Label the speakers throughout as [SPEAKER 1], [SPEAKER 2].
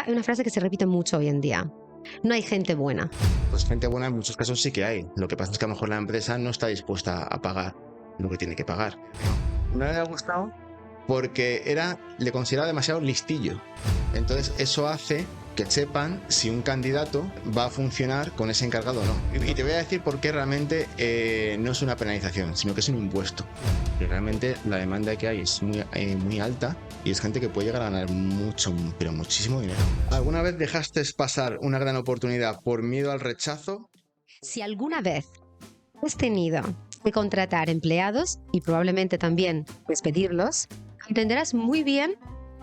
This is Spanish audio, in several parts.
[SPEAKER 1] una frase que se repite mucho hoy en día. No hay gente buena.
[SPEAKER 2] Pues gente buena en muchos casos sí que hay. Lo que pasa es que a lo mejor la empresa no está dispuesta a pagar lo que tiene que pagar. No le ha gustado porque le consideraba demasiado listillo. Entonces eso hace que sepan si un candidato va a funcionar con ese encargado o no. Y te voy a decir por qué realmente no es una penalización, sino que es un impuesto. Que realmente la demanda que hay es muy alta y es gente que puede llegar a ganar mucho, pero muchísimo dinero. ¿Alguna vez dejaste pasar una gran oportunidad por miedo al rechazo?
[SPEAKER 1] Si alguna vez has tenido que contratar empleados y probablemente también despedirlos, entenderás muy bien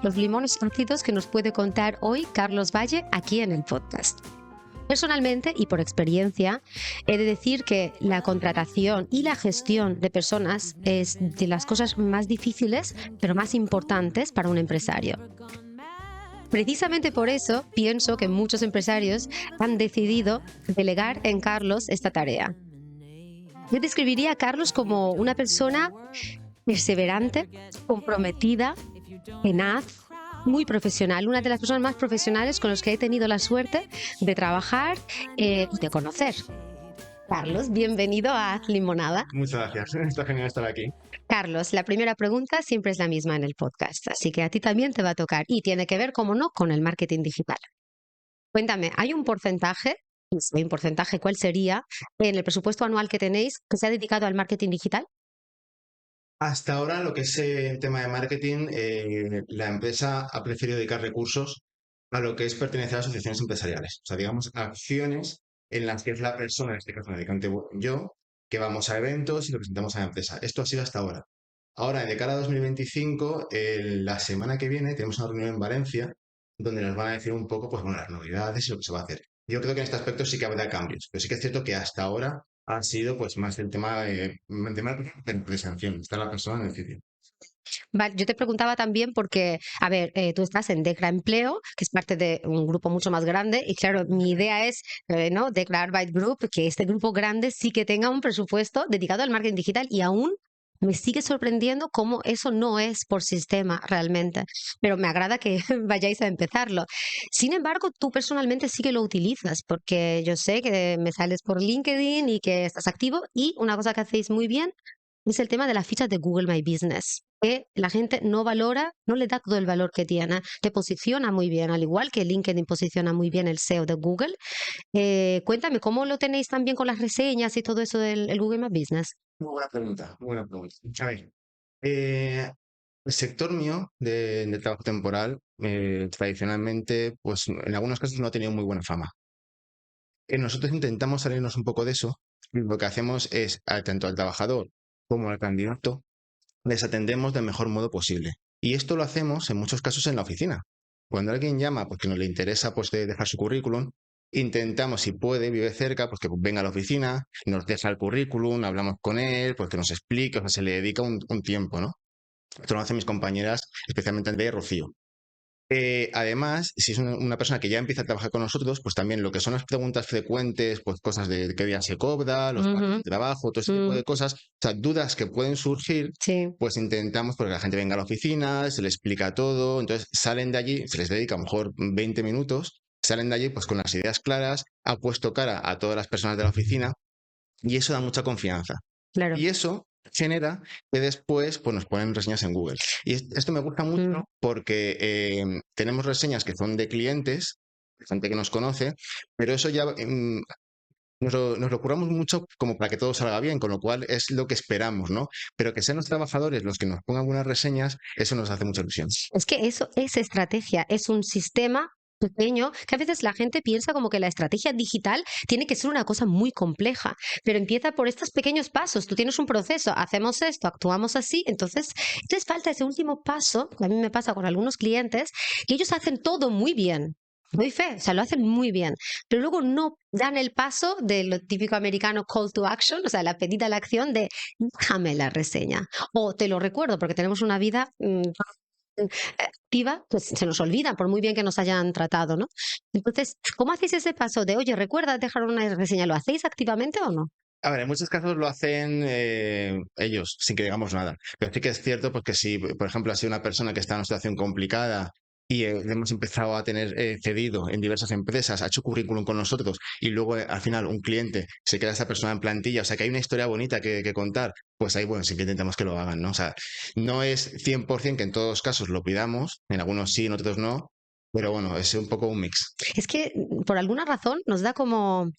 [SPEAKER 1] los limones ácidos que nos puede contar hoy Carlos Valle aquí en el podcast. Personalmente y por experiencia, he de decir que la contratación y la gestión de personas es de las cosas más difíciles, pero más importantes para un empresario. Precisamente por eso pienso que muchos empresarios han decidido delegar en Carlos esta tarea. Yo describiría a Carlos como una persona perseverante, comprometida, tenaz, muy profesional, una de las personas más profesionales con los que he tenido la suerte de trabajar y de conocer. Carlos, bienvenido a Limonada.
[SPEAKER 2] Muchas gracias, está genial estar aquí.
[SPEAKER 1] Carlos, la primera pregunta siempre es la misma en el podcast, así que a ti también te va a tocar y tiene que ver, como no, con el marketing digital. Cuéntame, ¿hay un porcentaje? Y si hay un porcentaje, ¿cuál sería en el presupuesto anual que tenéis que se ha dedicado al marketing digital?
[SPEAKER 2] Hasta ahora, lo que es el tema de marketing, la empresa ha preferido dedicar recursos a lo que es pertenecer a asociaciones empresariales. O sea, digamos, acciones en las que es la persona, en este caso, dedicante yo, que vamos a eventos y lo presentamos a la empresa. Esto ha sido hasta ahora. Ahora, de cara a 2025, la semana que viene tenemos una reunión en Valencia donde nos van a decir un poco, pues bueno, las novedades y lo que se va a hacer. Yo creo que en este aspecto sí que habrá cambios, pero sí que es cierto que hasta ahora ha sido pues más el tema de marketing de sanción, está la persona en el sitio.
[SPEAKER 1] Vale, yo te preguntaba también porque, a ver, tú estás en Decra Empleo, que es parte de un grupo mucho más grande, y claro, mi idea es, ¿no? Decra Arbeit Group, que este grupo grande sí que tenga un presupuesto dedicado al marketing digital y aún me sigue sorprendiendo cómo eso no es por sistema realmente, pero me agrada que vayáis a empezarlo. Sin embargo, tú personalmente sí que lo utilizas, porque yo sé que me sales por LinkedIn y que estás activo, y una cosa que hacéis muy bien es el tema de las fichas de Google My Business, que la gente no valora, no le da todo el valor que tiene. Te posiciona muy bien, al igual que LinkedIn posiciona muy bien el SEO de Google. Cuéntame, ¿cómo lo tenéis también con las reseñas y todo eso del el Google My Business?
[SPEAKER 2] Muy buena pregunta, muy buena pregunta. A ver, el sector mío de trabajo temporal, tradicionalmente, pues en algunos casos no ha tenido muy buena fama. Nosotros intentamos salirnos un poco de eso y lo que hacemos es, tanto al trabajador como al candidato, les atendemos del mejor modo posible. Y esto lo hacemos en muchos casos en la oficina. Cuando alguien llama porque nos le interesa pues, de dejar su currículum, intentamos, si puede, vive cerca, pues que venga a la oficina, nos deja el currículum, hablamos con él, pues que nos explique, o sea, se le dedica un tiempo, ¿no? Esto lo hacen mis compañeras, especialmente de Rocío. Además, si es una persona que ya empieza a trabajar con nosotros, pues también lo que son las preguntas frecuentes, pues cosas de qué día se cobra, los horarios de trabajo, todo ese tipo de cosas, o sea, dudas que pueden surgir,
[SPEAKER 1] Sí.
[SPEAKER 2] pues intentamos porque la gente venga a la oficina, se le explica todo, entonces salen de allí, se les dedica a lo mejor 20 minutos, salen de allí pues con las ideas claras, ha puesto cara a todas las personas de la oficina y eso da mucha confianza.
[SPEAKER 1] Claro.
[SPEAKER 2] Y eso genera que después pues, nos ponen reseñas en Google. Y esto me gusta mucho porque tenemos reseñas que son de clientes, gente que nos conoce, pero eso ya nos lo curramos mucho como para que todo salga bien, con lo cual es lo que esperamos, ¿no? Pero que sean los trabajadores los que nos pongan buenas reseñas, eso nos hace mucha ilusión.
[SPEAKER 1] Es que eso es estrategia, es un sistema pequeño que a veces la gente piensa como que la estrategia digital tiene que ser una cosa muy compleja, pero empieza por estos pequeños pasos. Tú tienes un proceso, hacemos esto, actuamos así, entonces les falta ese último paso, que a mí me pasa con algunos clientes, que ellos hacen todo muy bien. Doy fe, o sea, lo hacen muy bien, pero luego no dan el paso de lo típico americano call to action, o sea, la pedida a la acción de déjame la reseña, o te lo recuerdo porque tenemos una vida activa, pues se nos olvida, por muy bien que nos hayan tratado, ¿no? Entonces, ¿cómo hacéis ese paso de, oye, recuerda dejar una reseña? ¿Lo hacéis activamente o no?
[SPEAKER 2] A ver, en muchos casos lo hacen ellos, sin que digamos nada. Pero sí que es cierto porque si, por ejemplo, ha sido una persona que está en una situación complicada y hemos empezado a tener cedido en diversas empresas, ha hecho currículum con nosotros y luego al final un cliente se queda esa persona en plantilla, o sea que hay una historia bonita que contar, pues ahí, bueno, sí que intentamos que lo hagan, ¿no? O sea, no es 100% que en todos los casos lo pidamos, en algunos sí, en otros no, pero bueno, es un poco un mix.
[SPEAKER 1] Es que por alguna razón nos da como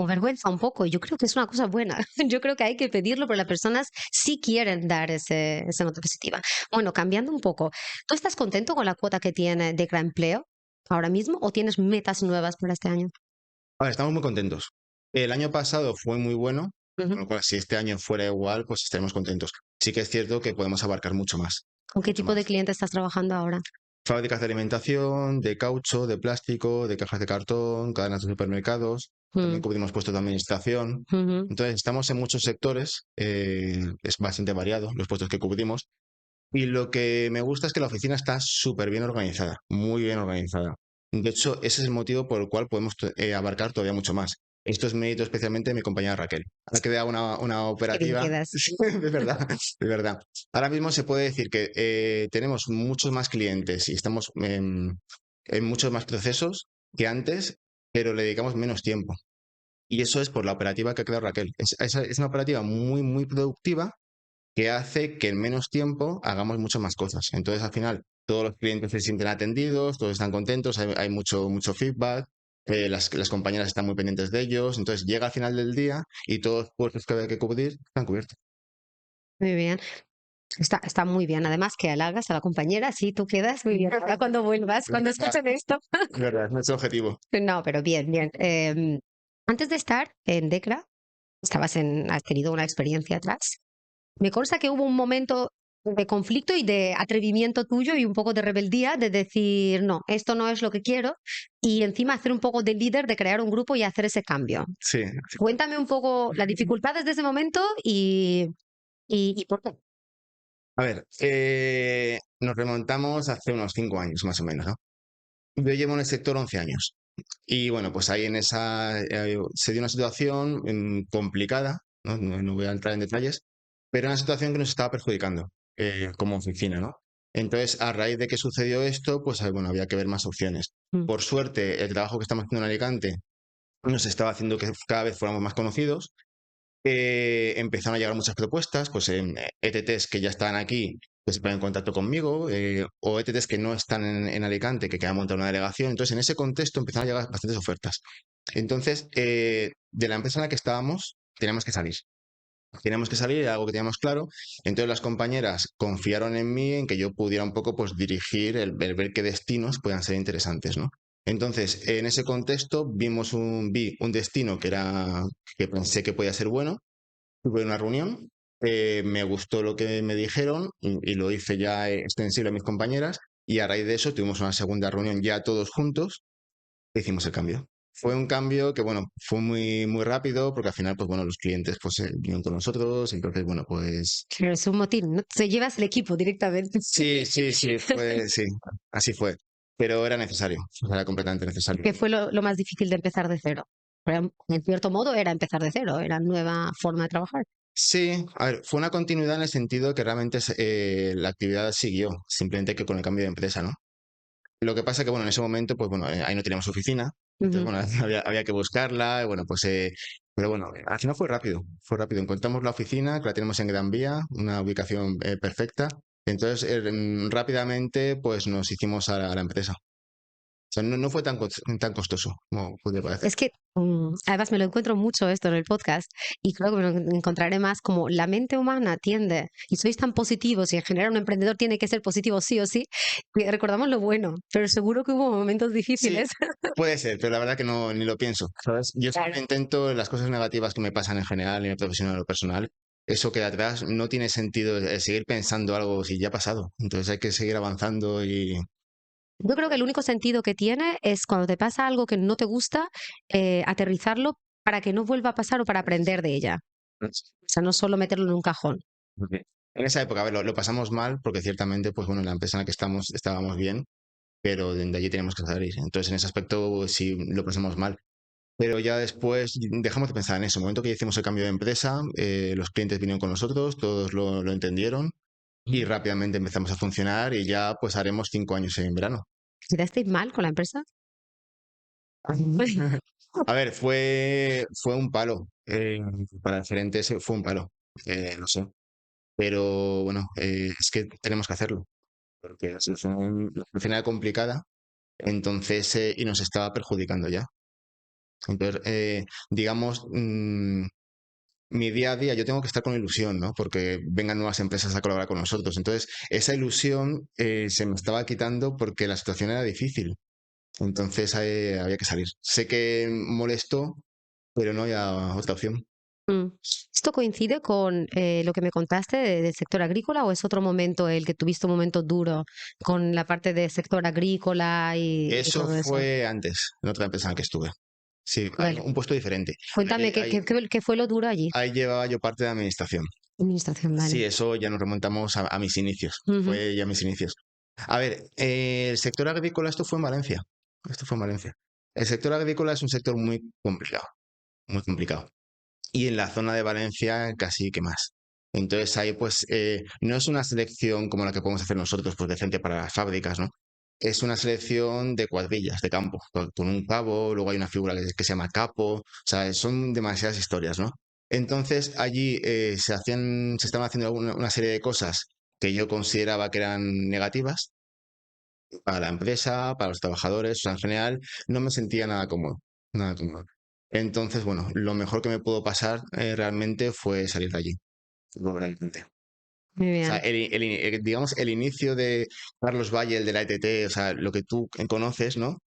[SPEAKER 1] vergüenza un poco. Y yo creo que es una cosa buena. Yo creo que hay que pedirlo, pero las personas sí quieren dar esa nota positiva. Bueno, cambiando un poco, ¿tú estás contento con la cuota que tiene de Gran Empleo ahora mismo o tienes metas nuevas para este año?
[SPEAKER 2] A ver, estamos muy contentos. El año pasado fue muy bueno, con
[SPEAKER 1] Ujú.
[SPEAKER 2] lo cual si este año fuera igual, pues estaremos contentos. Sí que es cierto que podemos abarcar mucho más,
[SPEAKER 1] ¿Con qué
[SPEAKER 2] mucho
[SPEAKER 1] tipo de
[SPEAKER 2] más.
[SPEAKER 1] cliente estás trabajando ahora?
[SPEAKER 2] Fábricas de alimentación, de caucho, de plástico, de cajas de cartón, cadenas de supermercados. También
[SPEAKER 1] Mm,
[SPEAKER 2] cubrimos puestos de administración.
[SPEAKER 1] ujú.
[SPEAKER 2] Entonces, estamos en muchos sectores, es bastante variado los puestos que cubrimos. Y lo que me gusta es que la oficina está súper bien organizada, muy bien organizada. De hecho, ese es el motivo por el cual podemos abarcar todavía mucho más. Esto es mérito especialmente de mi compañera Raquel. Ahora que vea una
[SPEAKER 1] Qué bien
[SPEAKER 2] operativa,
[SPEAKER 1] quedas.
[SPEAKER 2] sí, de verdad, de verdad. Ahora mismo se puede decir que tenemos muchos más clientes y estamos en muchos más procesos que antes, pero le dedicamos menos tiempo. Y eso es por la operativa que ha creado Raquel. Es una operativa muy, muy productiva que hace que en menos tiempo hagamos muchas más cosas. Entonces, al final, todos los clientes se sienten atendidos, todos están contentos, hay mucho, mucho feedback, las compañeras están muy pendientes de ellos, entonces llega al final del día y todos los puestos que hay que cubrir están cubiertos.
[SPEAKER 1] Muy bien. Está muy bien. Además, que halagas a la compañera, sí, tú quedas muy bien. Ahora cuando vuelvas,
[SPEAKER 2] Es
[SPEAKER 1] cuando
[SPEAKER 2] verdad,
[SPEAKER 1] escuchen esto.
[SPEAKER 2] es verdad, es nuestro objetivo.
[SPEAKER 1] No, pero bien, bien. Antes de estar en DECRA, has tenido una experiencia atrás. Me consta que hubo un momento de conflicto y de atrevimiento tuyo y un poco de rebeldía de decir, no, esto no es lo que quiero, y encima hacer un poco de líder, de crear un grupo y hacer ese cambio.
[SPEAKER 2] Sí.
[SPEAKER 1] Cuéntame un poco las dificultades de ese momento y por qué.
[SPEAKER 2] A ver, nos remontamos hace unos 5 años más o menos, ¿no? Yo llevo en el sector 11 años. Y bueno, pues ahí en esa se dio una situación complicada, ¿no? No voy a entrar en detalles, pero una situación que nos estaba perjudicando como oficina, ¿no? Entonces, a raíz de que sucedió esto, pues bueno, había que ver más opciones.
[SPEAKER 1] Mm,
[SPEAKER 2] Por suerte, el trabajo que estamos haciendo en Alicante nos estaba haciendo que cada vez fuéramos más conocidos. Empezaron a llegar muchas propuestas, pues ETTs que ya están aquí, que se ponen en contacto conmigo, o ETTs que no están en Alicante, que quedan montar una delegación. Entonces, en ese contexto empezaron a llegar bastantes ofertas. Entonces, de la empresa en la que estábamos, teníamos que salir. Teníamos que salir, era algo que teníamos claro. Entonces, las compañeras confiaron en mí, en que yo pudiera un poco pues, dirigir, el ver qué destinos puedan ser interesantes, ¿no? Entonces, en ese contexto, vi un destino que pensé que podía ser bueno. Tuve una reunión, me gustó lo que me dijeron y lo hice ya extensible a mis compañeras y a raíz de eso tuvimos una segunda reunión ya todos juntos e hicimos el cambio. Fue un cambio que, bueno, fue muy, muy rápido porque al final, pues bueno, los clientes pues vinieron con nosotros, entonces, bueno, pues
[SPEAKER 1] pero es un motín, ¿no? Te llevas el equipo directamente.
[SPEAKER 2] sí, sí, sí, sí, así fue. Pero era necesario, o sea, era completamente necesario.
[SPEAKER 1] ¿Qué fue lo más difícil de empezar de cero? En cierto modo era empezar de cero, era nueva forma de trabajar.
[SPEAKER 2] Sí, a ver, fue una continuidad en el sentido que realmente la actividad siguió, simplemente que con el cambio de empresa, ¿no? Lo que pasa que, bueno, en ese momento, pues bueno, ahí no teníamos oficina, entonces,
[SPEAKER 1] Ujú.
[SPEAKER 2] bueno, había que buscarla, y bueno, pues, pero bueno, al final fue rápido, encontramos la oficina, que la tenemos en Gran Vía, una ubicación perfecta, entonces rápidamente, pues nos hicimos a la empresa. O sea, no fue tan costoso como puede parecer.
[SPEAKER 1] Es que además me lo encuentro mucho esto en el podcast y creo que me lo encontraré más como la mente humana tiende, y sois tan positivos y en general un emprendedor tiene que ser positivo sí o sí, que recordamos lo bueno, pero seguro que hubo momentos
[SPEAKER 2] Sí,
[SPEAKER 1] difíciles.
[SPEAKER 2] puede ser, pero la verdad que no, ni lo pienso, ¿sabes? Yo
[SPEAKER 1] Claro.
[SPEAKER 2] siempre intento las cosas negativas que me pasan en general, en lo profesional o personal, eso queda atrás, no tiene sentido seguir pensando algo si ya ha pasado. Entonces hay que seguir avanzando y
[SPEAKER 1] Yo creo que el único sentido que tiene es cuando te pasa algo que no te gusta, aterrizarlo para que no vuelva a pasar o para aprender de ella. O sea, no solo meterlo en un cajón.
[SPEAKER 2] Ok. En esa época, a ver, lo pasamos mal porque ciertamente, pues bueno, en la empresa en la que estamos estábamos bien, pero de allí teníamos que salir. Entonces en ese aspecto sí lo pasamos mal. Pero ya después dejamos de pensar en eso. En el momento que hicimos el cambio de empresa, los clientes vinieron con nosotros, todos lo entendieron y rápidamente empezamos a funcionar y ya pues haremos 5 años en verano.
[SPEAKER 1] ¿Quedasteis mal con la empresa?
[SPEAKER 2] A ver, fue un palo. Para el gerente ese fue un palo. No sé. Pero bueno, es que tenemos que hacerlo. Porque la situación era complicada. Entonces, y nos estaba perjudicando ya. Entonces, digamos, mi día a día yo tengo que estar con ilusión, ¿no? Porque vengan nuevas empresas a colaborar con nosotros. Entonces, esa ilusión se me estaba quitando porque la situación era difícil. Entonces, había que salir. Sé que molestó, pero no había otra opción.
[SPEAKER 1] Mm. ¿Esto coincide con lo que me contaste del sector agrícola o es otro momento el que tuviste un momento duro con la parte del sector agrícola y
[SPEAKER 2] Eso
[SPEAKER 1] todo eso?
[SPEAKER 2] fue antes, en otra empresa en la que estuve. Sí,
[SPEAKER 1] Vale.
[SPEAKER 2] un puesto diferente.
[SPEAKER 1] Cuéntame, ¿qué fue lo duro allí?
[SPEAKER 2] Ahí llevaba yo parte de administración.
[SPEAKER 1] Administración, vale.
[SPEAKER 2] Sí, eso ya nos remontamos a mis inicios.
[SPEAKER 1] Ujú.
[SPEAKER 2] Fue ya mis inicios. A ver, el sector agrícola, esto fue en Valencia. Esto fue en Valencia. El sector agrícola es un sector muy complicado, muy complicado. Y en la zona de Valencia casi que más. Entonces ahí pues no es una selección como la que podemos hacer nosotros, pues de gente para las fábricas, ¿no? Es una selección de cuadrillas, de campo, con un cabo, luego hay una figura que se llama capo, o sea, son demasiadas historias, ¿no? Entonces allí se estaban haciendo una serie de cosas que yo consideraba que eran negativas para la empresa, para los trabajadores, o sea, en general no me sentía nada cómodo, nada cómodo. Entonces, bueno, lo mejor que me pudo pasar realmente fue salir de allí. Realmente.
[SPEAKER 1] Muy
[SPEAKER 2] O sea,
[SPEAKER 1] bien.
[SPEAKER 2] digamos, el inicio de Carlos Valle, el de la ETT, o sea, lo que tú conoces, ¿no?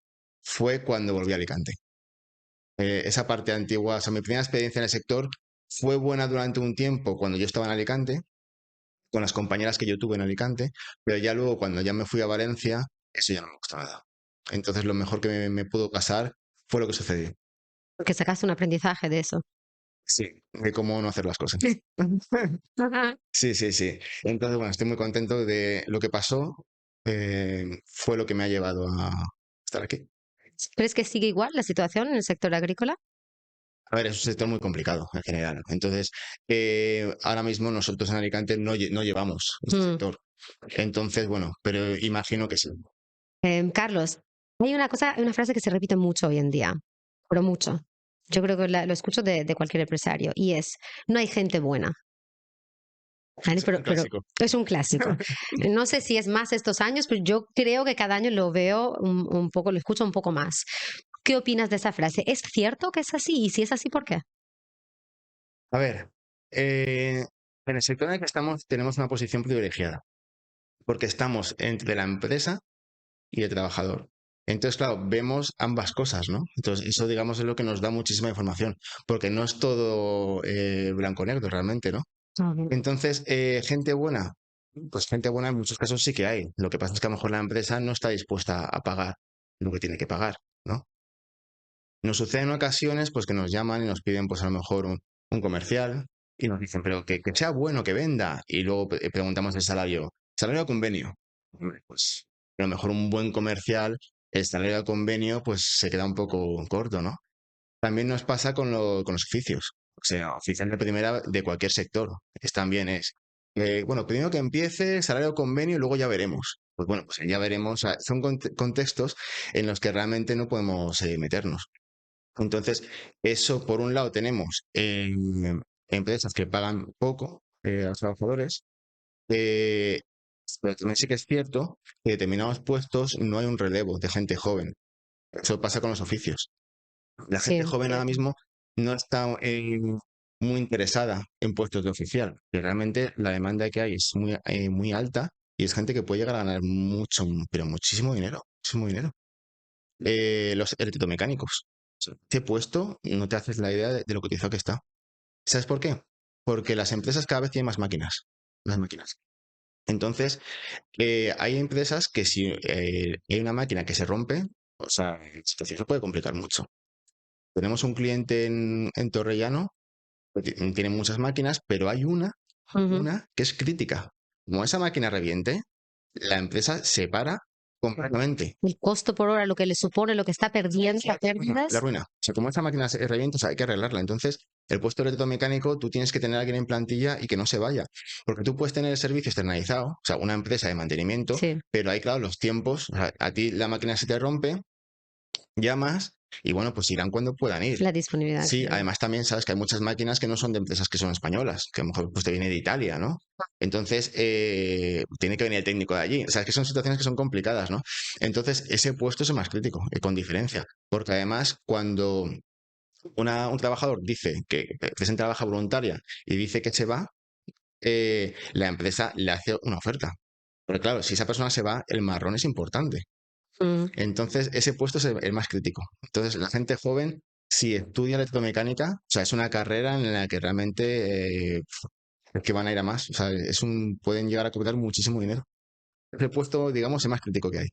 [SPEAKER 2] Fue cuando volví a Alicante. Esa parte antigua, o sea, mi primera experiencia en el sector fue buena durante un tiempo cuando yo estaba en Alicante, con las compañeras que yo tuve en Alicante, pero ya luego cuando ya me fui a Valencia, eso ya no me gusta nada. Entonces lo mejor que me pudo pasar fue lo que sucedió.
[SPEAKER 1] Porque sacaste un aprendizaje de eso.
[SPEAKER 2] Sí, de cómo no hacer las cosas.
[SPEAKER 1] Ajá.
[SPEAKER 2] Sí, sí, sí. Entonces, bueno, estoy muy contento de lo que pasó. Fue lo que me ha llevado a estar aquí.
[SPEAKER 1] ¿Crees que sigue igual la situación en el sector agrícola?
[SPEAKER 2] A ver, es un sector muy complicado en general. Entonces, ahora mismo nosotros en Alicante no llevamos este
[SPEAKER 1] Mm.
[SPEAKER 2] sector. Entonces, bueno, pero imagino que sí.
[SPEAKER 1] Carlos, hay una cosa, una frase que se repite mucho hoy en día, pero mucho. Yo creo que lo escucho de cualquier empresario y es, no hay gente buena, ¿vale?
[SPEAKER 2] Es un
[SPEAKER 1] Pero
[SPEAKER 2] clásico.
[SPEAKER 1] es un clásico. No sé si es más estos años, pero yo creo que cada año lo veo un poco, lo escucho un poco más. ¿Qué opinas de esa frase? ¿Es cierto que es así? Y si es así, ¿por qué?
[SPEAKER 2] A ver, en el sector en el que estamos tenemos una posición privilegiada, porque estamos entre la empresa y el trabajador. Entonces, claro, vemos ambas cosas, ¿no? Entonces, eso, digamos, es lo que nos da muchísima información, porque no es todo blanco-negro realmente, ¿no?
[SPEAKER 1] Ujú.
[SPEAKER 2] Entonces, gente buena, pues gente buena en muchos casos sí que hay. Lo que pasa es que a lo mejor la empresa no está dispuesta a pagar lo que tiene que pagar, ¿no? Nos sucede en ocasiones, pues que nos llaman y nos piden, pues a lo mejor un comercial y nos dicen, pero que sea bueno, que venda. Y luego preguntamos el salario, salario a convenio. Hombre, pues a lo mejor un buen comercial, el salario a convenio, pues se queda un poco corto, ¿no? También nos pasa con los oficios. O sea, oficial de primera de cualquier sector. También es, bueno, primero que empiece, salario a convenio y luego ya veremos. Pues bueno, pues ya veremos. O sea, son contextos en los que realmente no podemos meternos. Entonces, eso por un lado tenemos empresas que pagan poco a los trabajadores, eh, pero también sí que es cierto que en determinados puestos no hay un relevo de gente joven. Eso pasa con los oficios. La gente
[SPEAKER 1] Sí.
[SPEAKER 2] joven ahora mismo no está muy interesada en puestos de oficial, que realmente la demanda que hay es muy alta y es gente que puede llegar a ganar mucho, pero muchísimo dinero, muchísimo dinero. Los electromecánicos. Este puesto no te haces la idea de lo cotizado que está. ¿Sabes por qué? Porque las empresas cada vez tienen más máquinas. Más máquinas. Entonces, hay empresas que si hay una máquina que se rompe, o sea, la situación se puede complicar mucho. Tenemos un cliente en Torrellano que tiene muchas máquinas, pero hay
[SPEAKER 1] Ujú.
[SPEAKER 2] una que es crítica. Como esa máquina reviente, la empresa se para completamente.
[SPEAKER 1] El costo por hora, lo que le supone, lo que está perdiendo, las
[SPEAKER 2] La
[SPEAKER 1] pérdidas.
[SPEAKER 2] ruina. O sea, como esta máquina se revienta, o sea, hay que arreglarla. Entonces, El puesto de electromecánico, tú tienes que tener a alguien en plantilla y que no se vaya. Porque tú puedes tener el servicio externalizado, o sea, una empresa de mantenimiento,
[SPEAKER 1] Sí,
[SPEAKER 2] pero hay, claro, los tiempos. O sea, a ti la máquina se te rompe, llamas y bueno, pues irán cuando puedan ir.
[SPEAKER 1] la disponibilidad,
[SPEAKER 2] Sí,
[SPEAKER 1] claro.
[SPEAKER 2] además también sabes que hay muchas máquinas que no son de empresas que son españolas, que a lo mejor pues te viene de Italia, ¿no? Entonces, tiene que venir el técnico de allí. O sea, es que son situaciones que son complicadas, ¿no? Entonces, ese puesto es el más crítico, con diferencia. Porque además, cuando un trabajador dice que presenta la baja voluntaria y dice que se va, la empresa le hace una oferta. Pero claro, si esa persona se va, el marrón es importante.
[SPEAKER 1] Mm.
[SPEAKER 2] Entonces, ese puesto es el más crítico. Entonces, la gente joven, si estudia electromecánica, o sea, es una carrera en la que realmente es que van a ir a más. O sea, pueden llegar a cobrar muchísimo dinero. Es el puesto, digamos, el más crítico que hay.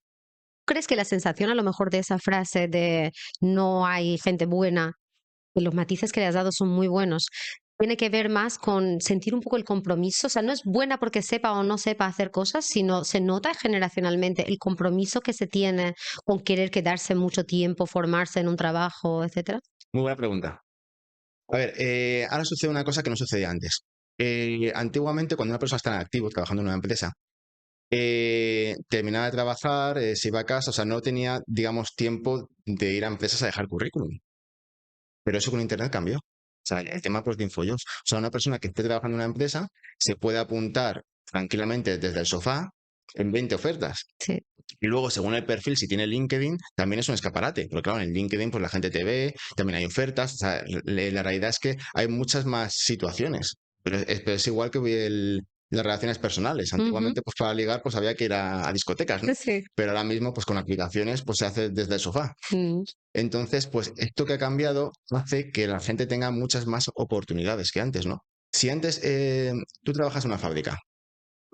[SPEAKER 1] ¿Crees que la sensación a lo mejor de esa frase de no hay gente buena, que los matices que le has dado son muy buenos, tiene que ver más con sentir un poco el compromiso? O sea, no es buena porque sepa o no sepa hacer cosas, sino se nota generacionalmente el compromiso que se tiene con querer quedarse mucho tiempo, formarse en un trabajo, etcétera.
[SPEAKER 2] Muy buena pregunta. A ver, ahora sucede una cosa que no sucedía antes. Antiguamente, cuando una persona estaba en activo, trabajando en una empresa, terminaba de trabajar, se iba a casa, o sea, no tenía, digamos, tiempo de ir a empresas a dejar currículum. Pero eso con Internet cambió. O sea, el tema pues, de InfoJobs. O sea, una persona que esté trabajando en una empresa se puede apuntar tranquilamente desde el sofá en 20 ofertas.
[SPEAKER 1] Sí.
[SPEAKER 2] Y luego, según el perfil, si tiene LinkedIn, también es un escaparate. Porque claro, en LinkedIn pues la gente te ve, también hay ofertas. O sea, la realidad es que hay muchas más situaciones. Pero es igual que las relaciones personales.
[SPEAKER 1] Ujú.
[SPEAKER 2] Antiguamente, pues para ligar, pues había que ir a discotecas, ¿no?
[SPEAKER 1] Sí.
[SPEAKER 2] Pero ahora mismo, pues con aplicaciones, pues se hace desde el sofá.
[SPEAKER 1] Mm.
[SPEAKER 2] Entonces, pues esto que ha cambiado hace que la gente tenga muchas más oportunidades que antes, ¿no? Si antes tú trabajas en una fábrica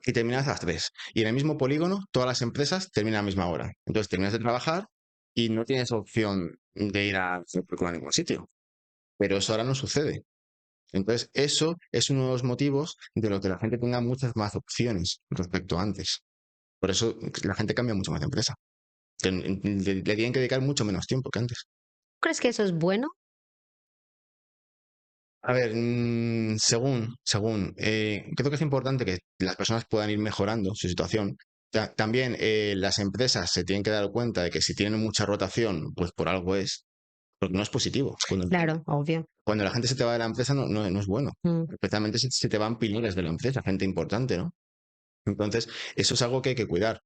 [SPEAKER 2] y terminas a las 3 y en el mismo polígono todas las empresas terminan a la misma hora. Entonces terminas de trabajar y no tienes opción de ir a hacer currículum a ningún sitio. Pero eso ahora no sucede. Entonces, eso es uno de los motivos de lo que la gente tenga muchas más opciones respecto a antes. Por eso la gente cambia mucho más de empresa. Le tienen que dedicar mucho menos tiempo que antes.
[SPEAKER 1] ¿Crees que eso es bueno?
[SPEAKER 2] A ver, según, creo que es importante que las personas puedan ir mejorando su situación. También las empresas se tienen que dar cuenta de que si tienen mucha rotación, pues por algo es, porque no es positivo.
[SPEAKER 1] Claro, obvio.
[SPEAKER 2] Cuando la gente se te va de la empresa no es bueno.
[SPEAKER 1] Mm.
[SPEAKER 2] Especialmente si se te van pilares de la empresa, gente importante, ¿no? Entonces, eso es algo que hay que cuidar.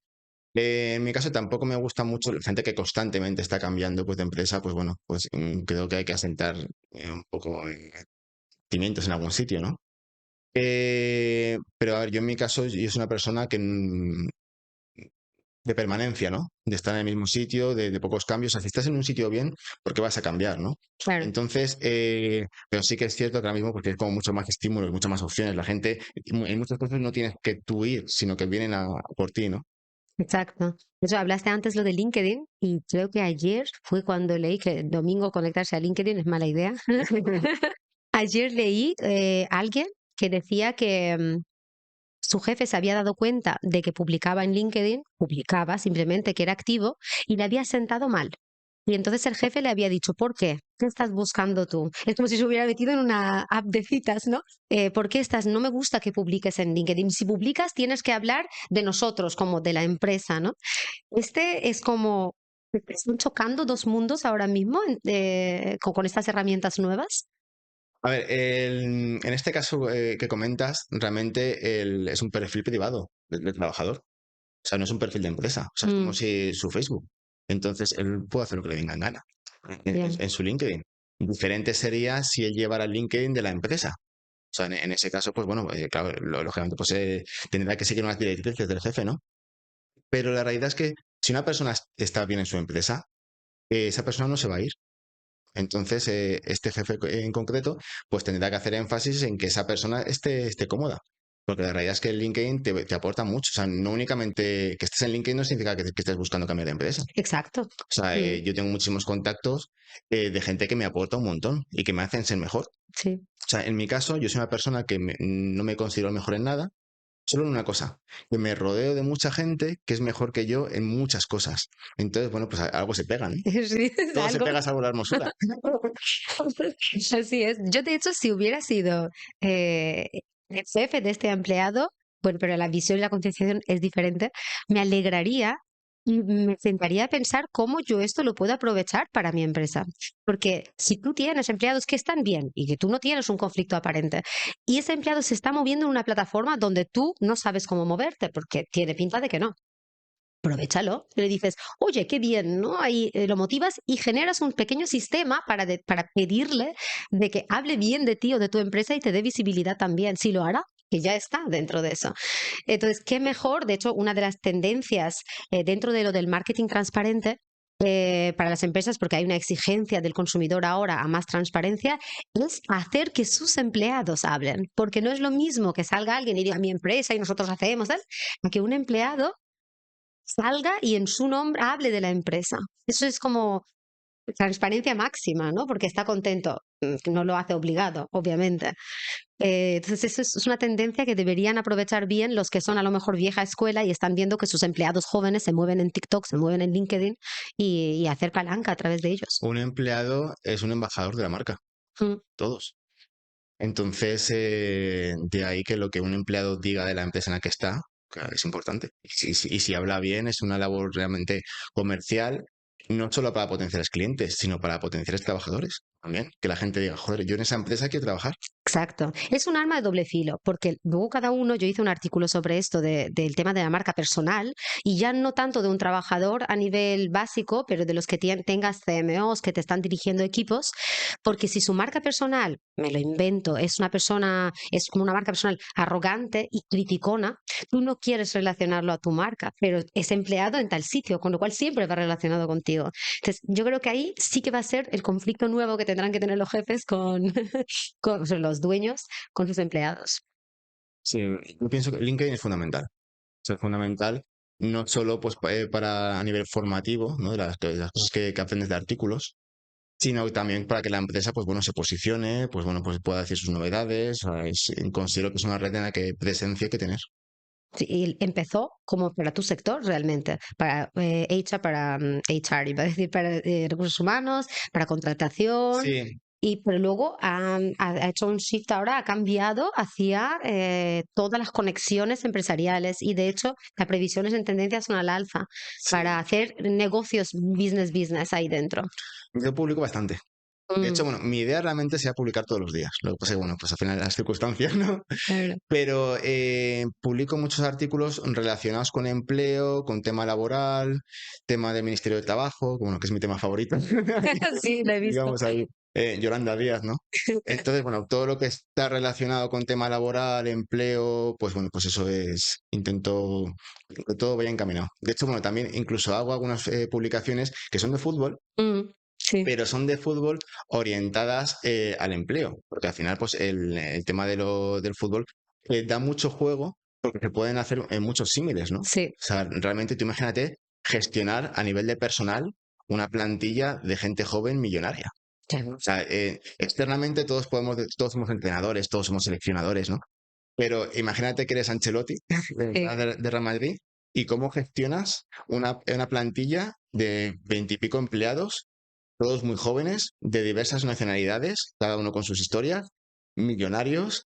[SPEAKER 2] En mi caso tampoco me gusta mucho la gente que constantemente está cambiando pues, de empresa, pues bueno, pues creo que hay que asentar un poco cimientos en algún sitio, ¿no? Pero a ver, yo en mi caso, yo soy una persona que de permanencia, ¿no? De estar en el mismo sitio, de pocos cambios. O sea, si estás en un sitio bien, ¿por qué vas a cambiar, no?
[SPEAKER 1] Claro,
[SPEAKER 2] Entonces, pero sí que es cierto que ahora mismo porque es como mucho más estímulos, muchas más opciones. La gente, en muchas cosas no tienes que tú ir, sino que vienen por ti, ¿no?
[SPEAKER 1] exacto. Eso hablaste antes lo de LinkedIn y creo que ayer fue cuando leí que el domingo conectarse a LinkedIn es mala idea. Ayer leí alguien que decía que su jefe se había dado cuenta de que publicaba en LinkedIn, publicaba simplemente que era activo y le había sentado mal. Y entonces el jefe le había dicho, ¿por qué? ¿Qué estás buscando tú? Es como si se hubiera metido en una app de citas, ¿no? ¿Por qué estás? No me gusta que publiques en LinkedIn. Si publicas, tienes que hablar de nosotros, como de la empresa, ¿no? Este es como, están chocando dos mundos ahora mismo con estas herramientas nuevas.
[SPEAKER 2] A ver, en este caso que comentas, realmente es un perfil privado del trabajador. O sea, no es un perfil de empresa. O sea, es como
[SPEAKER 1] Mm,
[SPEAKER 2] si su Facebook. Entonces, él puede hacer lo que le venga en gana
[SPEAKER 1] bien,
[SPEAKER 2] en su LinkedIn. Diferente sería si él llevara el LinkedIn de la empresa. O sea, en ese caso, pues bueno, claro, lógicamente, pues tendrá que seguir unas directrices del jefe, ¿no? Pero la realidad es que si una persona está bien en su empresa, esa persona no se va a ir. Entonces, este jefe en concreto, pues tendrá que hacer énfasis en que esa persona esté cómoda. Porque la realidad es que el LinkedIn te aporta mucho. O sea, no únicamente que estés en LinkedIn no significa que estés buscando cambiar de empresa.
[SPEAKER 1] exacto.
[SPEAKER 2] O sea,
[SPEAKER 1] Mm,
[SPEAKER 2] yo tengo muchísimos contactos de gente que me aporta un montón y que me hacen ser mejor.
[SPEAKER 1] sí.
[SPEAKER 2] O sea, en mi caso, yo soy una persona que no me considero el mejor en nada, Solo en una cosa, que me rodeo de mucha gente que es mejor que yo en muchas cosas. Entonces, bueno, pues algo se pega, ¿no?
[SPEAKER 1] Sí, es
[SPEAKER 2] Todo se
[SPEAKER 1] algo.
[SPEAKER 2] pega salvo la hermosura.
[SPEAKER 1] Así es. Yo, de hecho, si hubiera sido el jefe de este empleado, bueno, pero la visión y la concienciación es diferente, me alegraría y me sentaría a pensar cómo yo esto lo puedo aprovechar para mi empresa. Porque si tú tienes empleados que están bien y que tú no tienes un conflicto aparente, y ese empleado se está moviendo en una plataforma donde tú no sabes cómo moverte, porque tiene pinta de que no. Aprovechalo, le dices, oye, qué bien, ¿no? Ahí lo motivas y generas un pequeño sistema para pedirle de que hable bien de ti o de tu empresa y te dé visibilidad también. Si lo hará, que ya está dentro de eso. Entonces, qué mejor, de hecho, una de las tendencias dentro de lo del marketing transparente para las empresas, porque hay una exigencia del consumidor ahora a más transparencia, es hacer que sus empleados hablen, porque no es lo mismo que salga alguien y diga mi empresa y nosotros hacemos, ¿sabes? A que un empleado salga y en su nombre hable de la empresa. Eso es como transparencia máxima, ¿no? Porque está contento. No lo hace obligado, obviamente. Entonces, eso es una tendencia que deberían aprovechar bien los que son a lo mejor vieja escuela y están viendo que sus empleados jóvenes se mueven en TikTok, se mueven en LinkedIn y hacer palanca a través de ellos.
[SPEAKER 2] Un empleado es un embajador de la marca,
[SPEAKER 1] Mm.
[SPEAKER 2] todos. Entonces, de ahí que lo que un empleado diga de la empresa en la que está, claro, es importante. Y si habla bien, es una labor realmente comercial, no solo para potenciales clientes, sino para potenciales trabajadores también. Que la gente diga, joder, yo en esa empresa quiero trabajar.
[SPEAKER 1] Exacto. Es un arma de doble filo, porque luego cada uno, yo hice un artículo sobre esto del tema de la marca personal, y ya no tanto de un trabajador a nivel básico, pero de los que tengas CMOs que te están dirigiendo equipos, porque si su marca personal, me lo invento, es una persona, es como una marca personal arrogante y criticona, tú no quieres relacionarlo a tu marca, pero es empleado en tal sitio, con lo cual siempre va relacionado contigo. Entonces, yo creo que ahí sí que va a ser el conflicto nuevo que tendrán que tener los jefes con con los dueños, con sus empleados.
[SPEAKER 2] Sí, yo pienso que LinkedIn es fundamental. O sea, es fundamental no solo pues, para a nivel formativo, ¿no? De las cosas que aprendes de artículos, sino también para que la empresa, pues bueno, se posicione, pues bueno, pues pueda decir sus novedades. O sea, considero que es una red en la que presencia hay que tener.
[SPEAKER 1] Sí, y empezó como para tu sector realmente, para HR, HR, iba a decir, para recursos humanos, para contratación,
[SPEAKER 2] Sí,
[SPEAKER 1] pero luego ha hecho un shift ahora, ha cambiado hacia todas las conexiones empresariales y de hecho las previsiones en tendencia son al alza
[SPEAKER 2] sí.
[SPEAKER 1] para hacer negocios business ahí dentro.
[SPEAKER 2] Yo publico bastante. De hecho,
[SPEAKER 1] Mm,
[SPEAKER 2] bueno, mi idea realmente sería publicar todos los días. Lo que pasa es que, bueno, pues al final las circunstancias, ¿no?
[SPEAKER 1] claro.
[SPEAKER 2] Pero publico muchos artículos relacionados con empleo, con tema laboral, tema del Ministerio de Trabajo, bueno, que es mi tema favorito.
[SPEAKER 1] Sí, lo he visto.
[SPEAKER 2] Digamos ahí, Yolanda Díaz, ¿no? Entonces, bueno, todo lo que está relacionado con tema laboral, empleo, pues bueno, pues eso es, intento que todo vaya encaminado. De hecho, bueno, también incluso hago algunas publicaciones que son de fútbol,
[SPEAKER 1] Sí,
[SPEAKER 2] pero son de fútbol orientadas al empleo, porque al final, pues el tema del fútbol da mucho juego porque se pueden hacer muchos símiles, ¿no? O
[SPEAKER 1] sí.
[SPEAKER 2] sea, realmente tú imagínate gestionar a nivel de personal una plantilla de gente joven millonaria.
[SPEAKER 1] Claro.
[SPEAKER 2] O sea, externamente todos somos entrenadores, todos somos seleccionadores, ¿no? Pero imagínate que eres Ancelotti
[SPEAKER 1] Sí.
[SPEAKER 2] de Real Madrid y cómo gestionas una plantilla de 20 y pico empleados, todos muy jóvenes, de diversas nacionalidades, cada uno con sus historias, millonarios,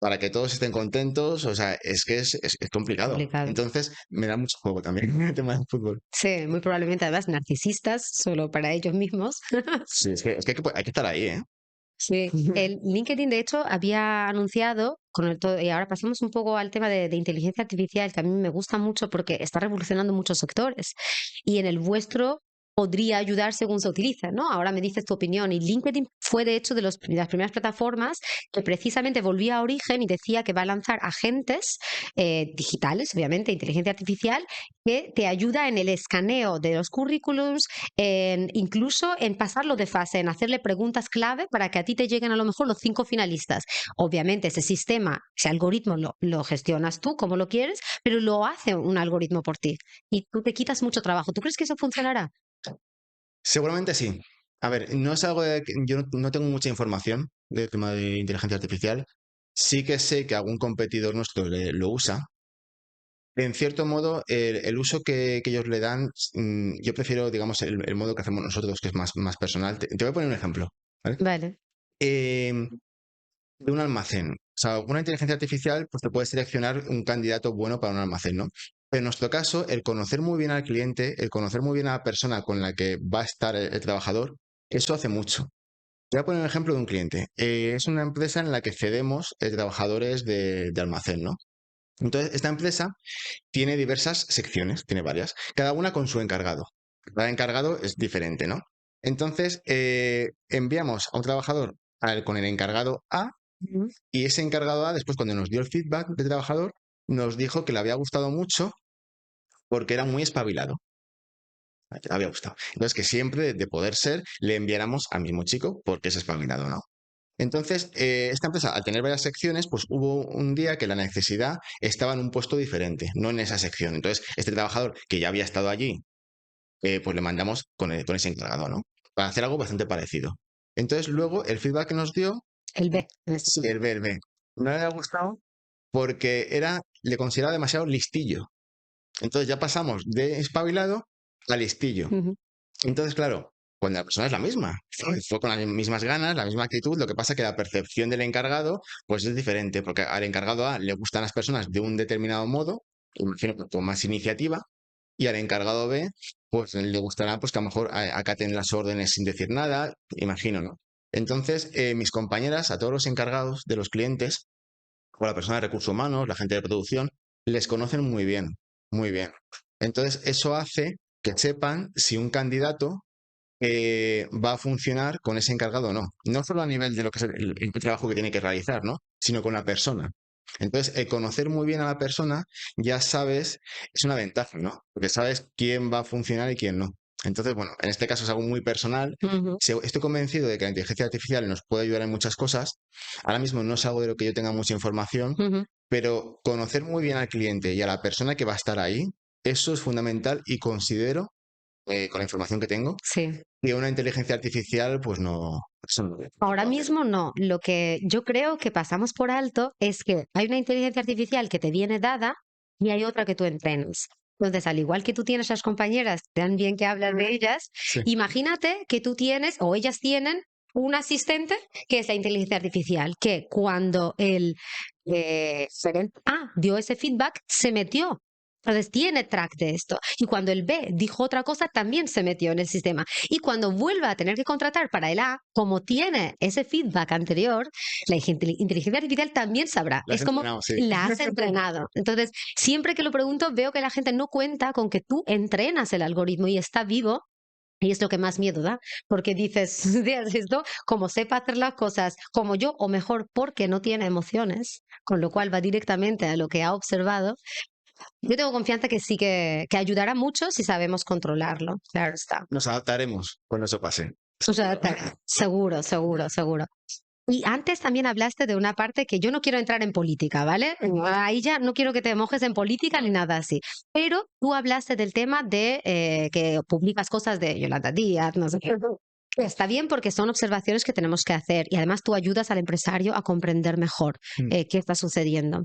[SPEAKER 2] para que todos estén contentos. O sea, es que es complicado.
[SPEAKER 1] Complicado.
[SPEAKER 2] Entonces, me da mucho juego también el tema del fútbol.
[SPEAKER 1] Sí, muy probablemente además narcisistas solo para ellos mismos.
[SPEAKER 2] Sí, es que hay que estar ahí, ¿eh?
[SPEAKER 1] Sí, el LinkedIn de hecho había anunciado con el todo, y ahora pasamos un poco al tema de inteligencia artificial, que a mí me gusta mucho porque está revolucionando muchos sectores y en el vuestro podría ayudar según se utiliza, ¿no? Ahora me dices tu opinión y LinkedIn fue de hecho de las primeras plataformas que precisamente volvía a origen y decía que va a lanzar agentes digitales, obviamente, inteligencia artificial, que te ayuda en el escaneo de los currículums, incluso en pasarlo de fase, en hacerle preguntas clave para que a ti te lleguen a lo mejor los 5 finalistas. Obviamente ese sistema, ese algoritmo lo gestionas tú como lo quieres, pero lo hace un algoritmo por ti y tú te quitas mucho trabajo. ¿Tú crees que eso funcionará?
[SPEAKER 2] Seguramente sí. A ver, no es algo de que yo no tengo mucha información del tema de inteligencia artificial, Sí que sé que algún competidor nuestro lo usa. En cierto modo, el uso que ellos le dan, yo prefiero, digamos, el modo que hacemos nosotros, que es más personal. Te voy a poner un ejemplo, ¿vale?
[SPEAKER 1] Vale.
[SPEAKER 2] Em, de un almacén. O sea, una inteligencia artificial pues te puede seleccionar un candidato bueno para un almacén, ¿no? Pero en nuestro caso, el conocer muy bien al cliente, el conocer muy bien a la persona con la que va a estar el trabajador, eso hace mucho. Te voy a poner un ejemplo de un cliente. Es una empresa en la que cedemos trabajadores de almacén, ¿no? Entonces, esta empresa tiene diversas secciones, tiene varias, cada una con su encargado. Cada encargado es diferente, ¿no? Entonces, enviamos a un trabajador con el encargado A
[SPEAKER 1] Ujú.
[SPEAKER 2] y ese encargado A, después cuando nos dio el feedback del trabajador, nos dijo que le había gustado mucho porque era muy espabilado. Le había gustado. Entonces, que siempre, de poder ser, le enviáramos al mismo chico porque es espabilado, ¿no? Entonces, esta empresa, al tener varias secciones, pues hubo un día que la necesidad estaba en un puesto diferente, no en esa sección. Entonces, este trabajador que ya había estado allí, pues le mandamos con ese encargado, ¿no? Para hacer algo bastante parecido. Entonces, luego, el feedback que nos dio,
[SPEAKER 1] El B.
[SPEAKER 2] sí, el B, no le ha gustado porque le consideraba demasiado listillo. Entonces, ya pasamos de espabilado a listillo.
[SPEAKER 1] Ujú.
[SPEAKER 2] Entonces, claro, cuando la persona es la misma, fue con las mismas ganas, la misma actitud, lo que pasa es que la percepción del encargado pues es diferente, porque al encargado A le gustan las personas de un determinado modo, imagino que con más iniciativa, y al encargado B pues le gustará pues que a lo mejor acaten las órdenes sin decir nada, imagino, ¿no? Entonces, mis compañeras, a todos los encargados de los clientes, o la persona de recursos humanos, la gente de producción, les conocen muy bien, muy bien. Entonces, eso hace que sepan si un candidato va a funcionar con ese encargado o no. No solo a nivel de lo que es el trabajo que tiene que realizar, ¿no? Sino con la persona. Entonces, el conocer muy bien a la persona, ya sabes, es una ventaja, ¿no? Porque sabes quién va a funcionar y quién no. Entonces, bueno, en este caso es algo muy personal.
[SPEAKER 1] Ujú.
[SPEAKER 2] Estoy convencido de que la inteligencia artificial nos puede ayudar en muchas cosas. Ahora mismo no es algo de lo que yo tenga mucha información,
[SPEAKER 1] Ujú.
[SPEAKER 2] pero conocer muy bien al cliente y a la persona que va a estar ahí, eso es fundamental y considero, con la información que tengo,
[SPEAKER 1] Sí.
[SPEAKER 2] que una inteligencia artificial, pues no, eso no
[SPEAKER 1] Ahora
[SPEAKER 2] lo hace.
[SPEAKER 1] mismo no. Lo que yo creo que pasamos por alto es que hay una inteligencia artificial que te viene dada y hay otra que tú entrenas. Entonces, al igual que tú tienes las compañeras tan bien que hablas de ellas,
[SPEAKER 2] Sí,
[SPEAKER 1] imagínate que tú tienes o ellas tienen un asistente que es la inteligencia artificial, que cuando el gerente A dio ese feedback, se metió. Entonces tiene track de esto. Y cuando el B dijo otra cosa, también se metió en el sistema. Y cuando vuelva a tener que contratar para el A, como tiene ese feedback anterior, la inteligencia artificial también sabrá.
[SPEAKER 2] la has
[SPEAKER 1] Es como
[SPEAKER 2] entrenado, sí.
[SPEAKER 1] la has entrenado. Entonces, siempre que lo pregunto, veo que la gente no cuenta con que tú entrenas el algoritmo y está vivo. Y es lo que más miedo da, porque dices, "Dios, esto, como sepa hacer las cosas como yo, o mejor, porque no tiene emociones, con lo cual va directamente a lo que ha observado, yo tengo confianza que sí que ayudará mucho si sabemos controlarlo, claro está.
[SPEAKER 2] Nos adaptaremos cuando eso pase.
[SPEAKER 1] O sea,
[SPEAKER 2] Seguro.
[SPEAKER 1] seguro, seguro, seguro. Y antes también hablaste de una parte que yo no quiero entrar en política, ¿vale? Ahí ya no quiero que te mojes en política ni nada así. Pero tú hablaste del tema de que publicas cosas de Yolanda Díaz, no sé qué. Está bien porque son observaciones que tenemos que hacer y además tú ayudas al empresario a comprender mejor
[SPEAKER 2] Mm.
[SPEAKER 1] qué está sucediendo.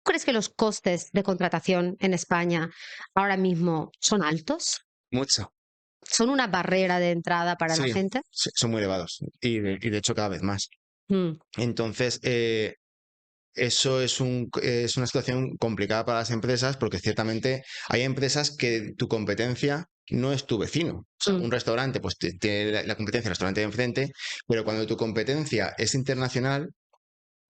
[SPEAKER 1] ¿Crees que los costes de contratación en España ahora mismo son altos?
[SPEAKER 2] Mucho.
[SPEAKER 1] ¿Son una barrera de entrada para la
[SPEAKER 2] Sí,
[SPEAKER 1] gente?
[SPEAKER 2] sí, son muy elevados. Y de hecho cada vez más.
[SPEAKER 1] Mm.
[SPEAKER 2] Entonces, eso es una situación complicada para las empresas porque ciertamente hay empresas que tu competencia no es tu vecino. O sea,
[SPEAKER 1] Mm.
[SPEAKER 2] un restaurante, pues tiene la competencia del restaurante de enfrente, pero cuando tu competencia es internacional,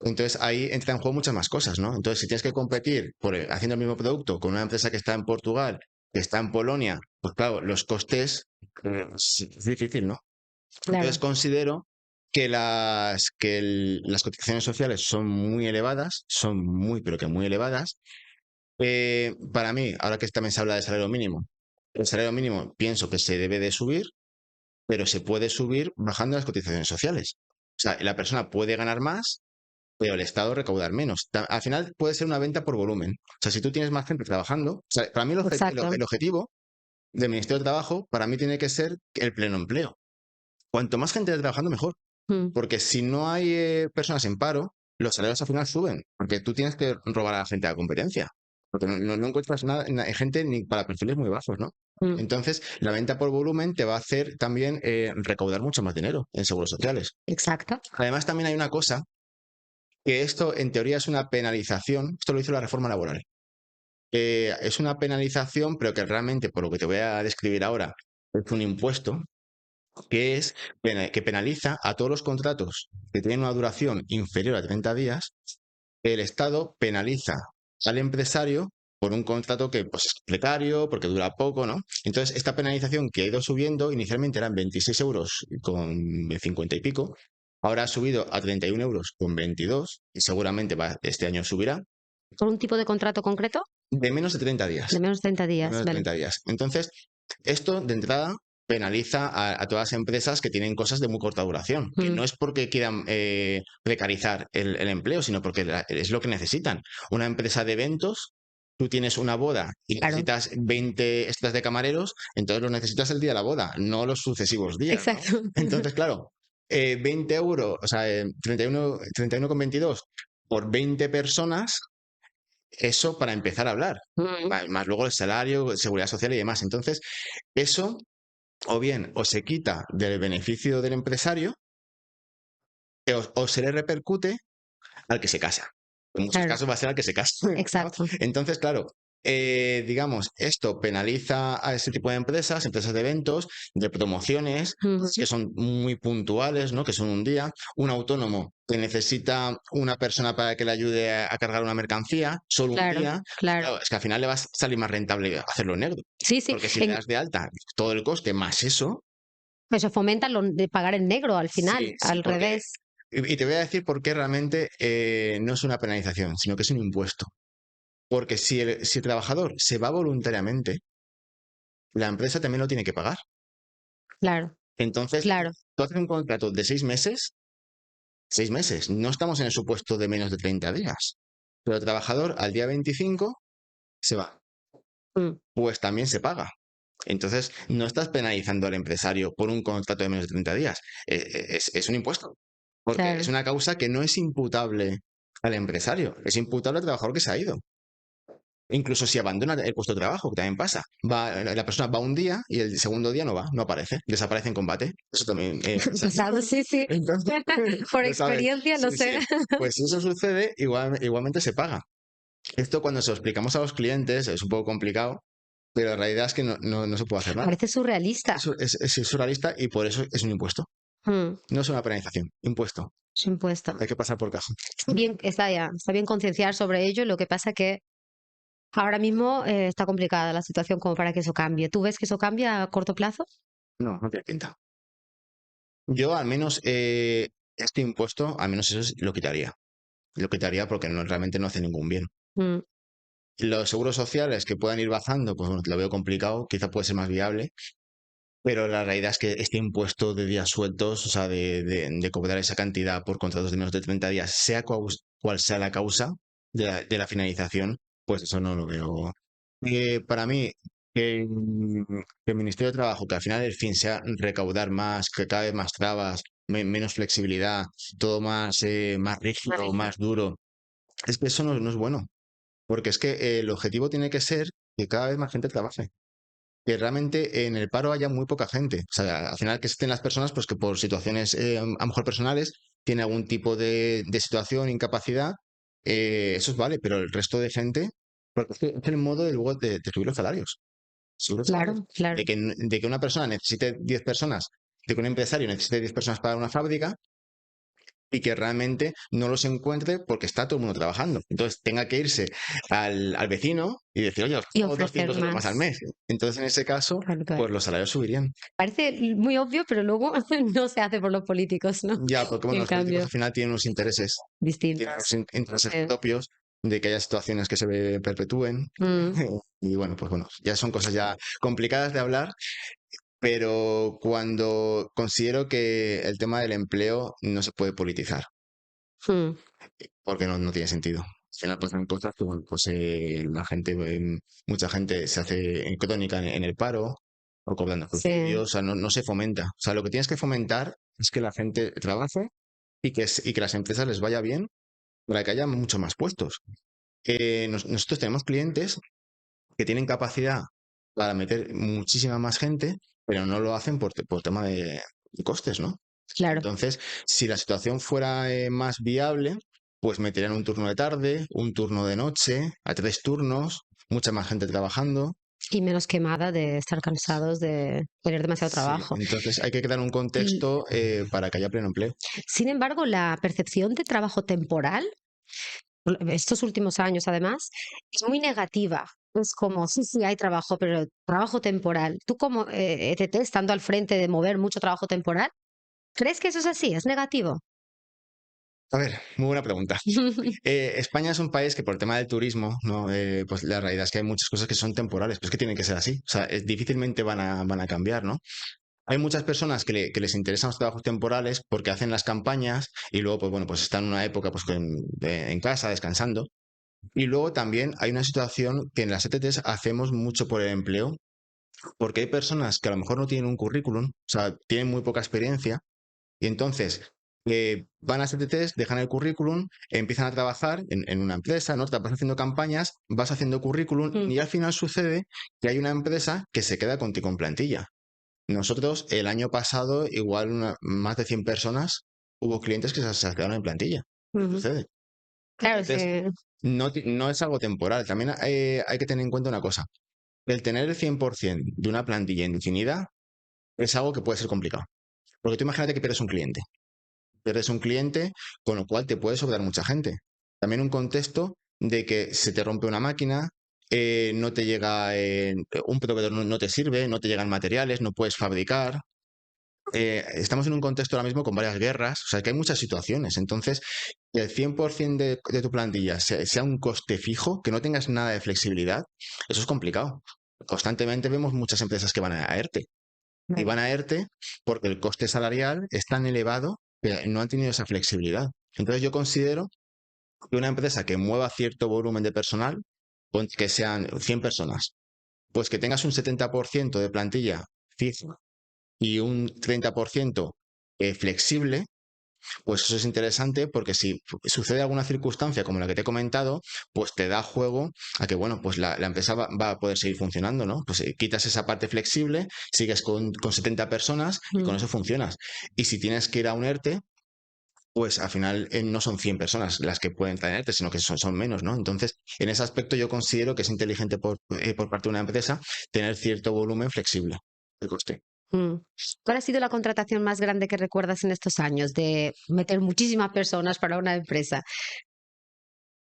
[SPEAKER 2] entonces ahí entran en juego muchas más cosas, ¿no? Entonces, si tienes que competir haciendo el mismo producto con una empresa que está en Portugal, que está en Polonia, pues claro, los costes es difícil, ¿no? Entonces
[SPEAKER 1] Claro.
[SPEAKER 2] considero que las cotizaciones sociales son muy elevadas, son muy, pero que muy elevadas. Para mí, ahora que también se habla de salario mínimo, el salario mínimo pienso que se debe de subir, pero se puede subir bajando las cotizaciones sociales. O sea, la persona puede ganar más, pero el Estado recaudar menos. Al final puede ser una venta por volumen. O sea, si tú tienes más gente trabajando, o sea, para mí
[SPEAKER 1] Exacto.
[SPEAKER 2] el objetivo del Ministerio de Trabajo, para mí tiene que ser el pleno empleo. Cuanto más gente trabajando, mejor.
[SPEAKER 1] Mm.
[SPEAKER 2] Porque si no hay personas en paro, los salarios al final suben, porque tú tienes que robar a la gente de la competencia, porque no encuentras nada, gente ni para perfiles muy bajos, ¿no?
[SPEAKER 1] Mm,
[SPEAKER 2] Entonces, la venta por volumen te va a hacer también recaudar mucho más dinero en seguros sociales.
[SPEAKER 1] exacto.
[SPEAKER 2] Además, también hay una cosa, que esto en teoría es una penalización, esto lo hizo la reforma laboral. Es una penalización, pero que realmente, por lo que te voy a describir ahora, es un impuesto que es que penaliza a todos los contratos que tienen una duración inferior a 30 días. El Estado penaliza al empresario por un contrato que pues, es precario, porque dura poco, ¿no? Entonces, esta penalización que ha ido subiendo, inicialmente eran 26 euros con 50 y pico, ahora ha subido a 31 euros con 22 y seguramente este año subirá,
[SPEAKER 1] ¿Por un tipo de contrato concreto?
[SPEAKER 2] de menos de 30
[SPEAKER 1] De
[SPEAKER 2] días.
[SPEAKER 1] menos de 30
[SPEAKER 2] De
[SPEAKER 1] días,
[SPEAKER 2] menos de
[SPEAKER 1] vale.
[SPEAKER 2] 30 días. Entonces, esto de entrada penaliza a todas las empresas que tienen cosas de muy corta duración, que
[SPEAKER 1] Mm,
[SPEAKER 2] no es porque quieran precarizar el empleo, sino porque es lo que necesitan. Una empresa de eventos, tú tienes una boda y
[SPEAKER 1] claro,
[SPEAKER 2] necesitas 20 extras de camareros, entonces los necesitas el día de la boda, no los sucesivos días, ¿no?
[SPEAKER 1] exacto.
[SPEAKER 2] Entonces, claro, 20 euros, o sea, 31,22 por 20 personas, eso para empezar a hablar.
[SPEAKER 1] Mm,
[SPEAKER 2] Más luego el salario, seguridad social y demás. Entonces, eso o bien o se quita del beneficio del empresario o se le repercute al que se casa. En muchos
[SPEAKER 1] claro,
[SPEAKER 2] casos va a ser al que se casa, ¿no?
[SPEAKER 1] exacto.
[SPEAKER 2] Entonces, claro, digamos, esto penaliza a este tipo de empresas, empresas de eventos, de promociones, que
[SPEAKER 1] Ujú,
[SPEAKER 2] son muy puntuales, ¿no? Que son un día. Un autónomo que necesita una persona para que le ayude a cargar una mercancía, solo un
[SPEAKER 1] claro,
[SPEAKER 2] día.
[SPEAKER 1] claro.
[SPEAKER 2] Claro, es que al final le va a salir más rentable hacerlo en negro.
[SPEAKER 1] Sí, sí.
[SPEAKER 2] Porque si le das de alta todo el coste más eso,
[SPEAKER 1] Eso fomenta lo de pagar en negro al final,
[SPEAKER 2] sí, sí,
[SPEAKER 1] al
[SPEAKER 2] porque
[SPEAKER 1] revés.
[SPEAKER 2] y te voy a decir por qué realmente no es una penalización, sino que es un impuesto. Porque si el trabajador se va voluntariamente, la empresa también lo tiene que pagar.
[SPEAKER 1] Claro,
[SPEAKER 2] Entonces,
[SPEAKER 1] claro.
[SPEAKER 2] tú haces un contrato de 6 meses, 6 meses, no estamos en el supuesto de menos de 30 días. Pero el trabajador al día 25 se va,
[SPEAKER 1] Mm,
[SPEAKER 2] pues también se paga. Entonces, no estás penalizando al empresario por un contrato de menos de 30 días. Es un impuesto. Porque es
[SPEAKER 1] claro.
[SPEAKER 2] una causa que no es imputable al empresario, es imputable al trabajador que se ha ido. Incluso si abandona el puesto de trabajo, que también pasa. La persona va un día y el segundo día no va, no aparece, desaparece en combate. Eso también pasa.
[SPEAKER 1] Pasado, sí, sí.
[SPEAKER 2] Entonces,
[SPEAKER 1] Por
[SPEAKER 2] lo sabes.
[SPEAKER 1] experiencia lo
[SPEAKER 2] Sí,
[SPEAKER 1] sé.
[SPEAKER 2] sí. Pues si eso sucede, igualmente se paga. Esto cuando se lo explicamos a los clientes es un poco complicado, pero la realidad es que no se puede hacer nada.
[SPEAKER 1] Parece surrealista.
[SPEAKER 2] Es surrealista y por eso es un impuesto.
[SPEAKER 1] Mm,
[SPEAKER 2] No es una penalización, impuesto.
[SPEAKER 1] es impuesto.
[SPEAKER 2] Hay que pasar por caja.
[SPEAKER 1] Bien, está bien concienciar sobre ello. Lo que pasa que ahora mismo está complicada la situación como para que eso cambie. ¿Tú ves que eso cambia a corto plazo?
[SPEAKER 2] No, no tiene pinta. Yo al menos este impuesto, al menos eso lo quitaría. Lo quitaría porque realmente no hace ningún bien.
[SPEAKER 1] Mm,
[SPEAKER 2] Los seguros sociales que puedan ir bajando, pues bueno, lo veo complicado, quizá puede ser más viable, pero la realidad es que este impuesto de días sueltos, o sea, de cobrar esa cantidad por contratos de menos de 30 días, sea cual sea la causa de la finalización, pues eso no lo veo. Para mí, que el Ministerio de Trabajo, que al final el fin sea recaudar más, que cada vez más trabas, menos flexibilidad, todo más rígido,
[SPEAKER 1] Maravilla.
[SPEAKER 2] más duro, es que eso no es bueno. Porque es que el objetivo tiene que ser que cada vez más gente trabaje. Que realmente en el paro haya muy poca gente. O sea, al final que estén las personas, pues que por situaciones a lo mejor personales, tiene algún tipo de situación, incapacidad, eso vale, pero el resto de gente, porque es el modo de luego de subir los salarios. Subir los salarios.
[SPEAKER 1] Claro, claro.
[SPEAKER 2] De que una persona necesite 10 personas, de que un empresario necesite 10 personas para una fábrica, y que realmente no los encuentre porque está todo el mundo trabajando. Entonces tenga que irse al vecino y decir, oye, os
[SPEAKER 1] Y
[SPEAKER 2] pago
[SPEAKER 1] ofrecer
[SPEAKER 2] 200 euros más al
[SPEAKER 1] más.
[SPEAKER 2] mes. Entonces en ese caso,
[SPEAKER 1] Tal cual.
[SPEAKER 2] pues los salarios subirían.
[SPEAKER 1] Parece muy obvio, pero luego no se hace por los políticos, ¿no?
[SPEAKER 2] Ya, porque bueno,
[SPEAKER 1] El
[SPEAKER 2] los políticos
[SPEAKER 1] cambio.
[SPEAKER 2] al final tienen unos intereses, tienen unos
[SPEAKER 1] Distintos.
[SPEAKER 2] intereses
[SPEAKER 1] Sí.
[SPEAKER 2] propios de que haya situaciones que se perpetúen.
[SPEAKER 1] Mm,
[SPEAKER 2] Y bueno, pues bueno, ya son cosas ya complicadas de hablar, pero cuando considero que el tema del empleo no se puede politizar.
[SPEAKER 1] mm,
[SPEAKER 2] Porque no tiene sentido. Al final pasan cosas que, bueno, pues la gente, mucha gente se hace crónica en el paro o cobrando
[SPEAKER 1] sí.
[SPEAKER 2] subsidios, o sea, no se fomenta. O sea, lo que tienes que fomentar es que la gente trabaje y que las empresas les vaya bien para que haya muchos más puestos. Nosotros tenemos clientes que tienen capacidad para meter muchísima más gente, pero no lo hacen por tema de costes, ¿no?
[SPEAKER 1] Claro.
[SPEAKER 2] Entonces, si la situación fuera más viable, pues meterían un turno de tarde, un turno de noche, a 3 turnos, mucha más gente trabajando.
[SPEAKER 1] Y menos quemada de estar cansados de tener demasiado
[SPEAKER 2] Sí,
[SPEAKER 1] trabajo.
[SPEAKER 2] entonces hay que crear un
[SPEAKER 1] Y,
[SPEAKER 2] contexto para que haya pleno empleo.
[SPEAKER 1] sin embargo, la percepción de trabajo temporal, estos últimos años además, es muy negativa. Es como, sí, sí, hay trabajo, pero trabajo temporal. Tú como ETT, estando al frente de mover mucho trabajo temporal, ¿crees que eso es así? ¿Es negativo?
[SPEAKER 2] A ver, muy buena pregunta. España es un país que por el tema del turismo, ¿no? Pues la realidad es que hay muchas cosas que son temporales, pero es que tienen que ser así. O sea, difícilmente van a cambiar, ¿no? Hay muchas personas que les interesan los trabajos temporales porque hacen las campañas y luego, pues bueno, pues están en una época pues en casa, descansando. Y luego también hay una situación que en las ETTs hacemos mucho por el empleo, porque hay personas que a lo mejor no tienen un currículum, o sea, tienen muy poca experiencia, y entonces van a las ETTs, dejan el currículum, empiezan a trabajar en una empresa, ¿no? Te vas haciendo campañas, vas haciendo currículum,
[SPEAKER 1] Mm.
[SPEAKER 2] y al final sucede que hay una empresa que se queda contigo en plantilla. Nosotros, el año pasado, igual más de 100 personas, hubo clientes que se quedaron en plantilla.
[SPEAKER 1] Ujú.
[SPEAKER 2] Sucede.
[SPEAKER 1] Claro,
[SPEAKER 2] Entonces,
[SPEAKER 1] sí.
[SPEAKER 2] no es algo temporal. También hay que tener en cuenta una cosa. El tener el 100% de una plantilla indefinida es algo que puede ser complicado. Porque tú imagínate que pierdes un cliente. Pierdes un cliente, con lo cual te puede sobrar mucha gente. También un contexto de que se te rompe una máquina, no te llega, un proveedor no te sirve, no te llegan materiales, no puedes fabricar. Estamos en un contexto ahora mismo con varias guerras, o sea que hay muchas situaciones. Entonces, que el 100% de tu plantilla sea un coste fijo, que no tengas nada de flexibilidad, eso es complicado. Constantemente vemos muchas empresas que van a ERTE. Y van a ERTE porque el coste salarial es tan elevado que no han tenido esa flexibilidad. Entonces, yo considero que una empresa que mueva cierto volumen de personal, que sean 100 personas, pues que tengas un 70% de plantilla fija y un 30% flexible, pues eso es interesante porque si sucede alguna circunstancia como la que te he comentado, pues te da juego a que, bueno, pues la empresa va a poder seguir funcionando, ¿no? Pues quitas esa parte flexible, sigues con 70 personas y con
[SPEAKER 1] Mm.
[SPEAKER 2] eso funcionas. Y si tienes que ir a un ERTE, pues al final no son 100 personas las que pueden tenerte, sino que son menos, ¿no? Entonces, en ese aspecto yo considero que es inteligente por parte de una empresa tener cierto volumen flexible de coste.
[SPEAKER 1] Mm. ¿Cuál ha sido la contratación más grande que recuerdas en estos años de meter muchísimas personas para una empresa?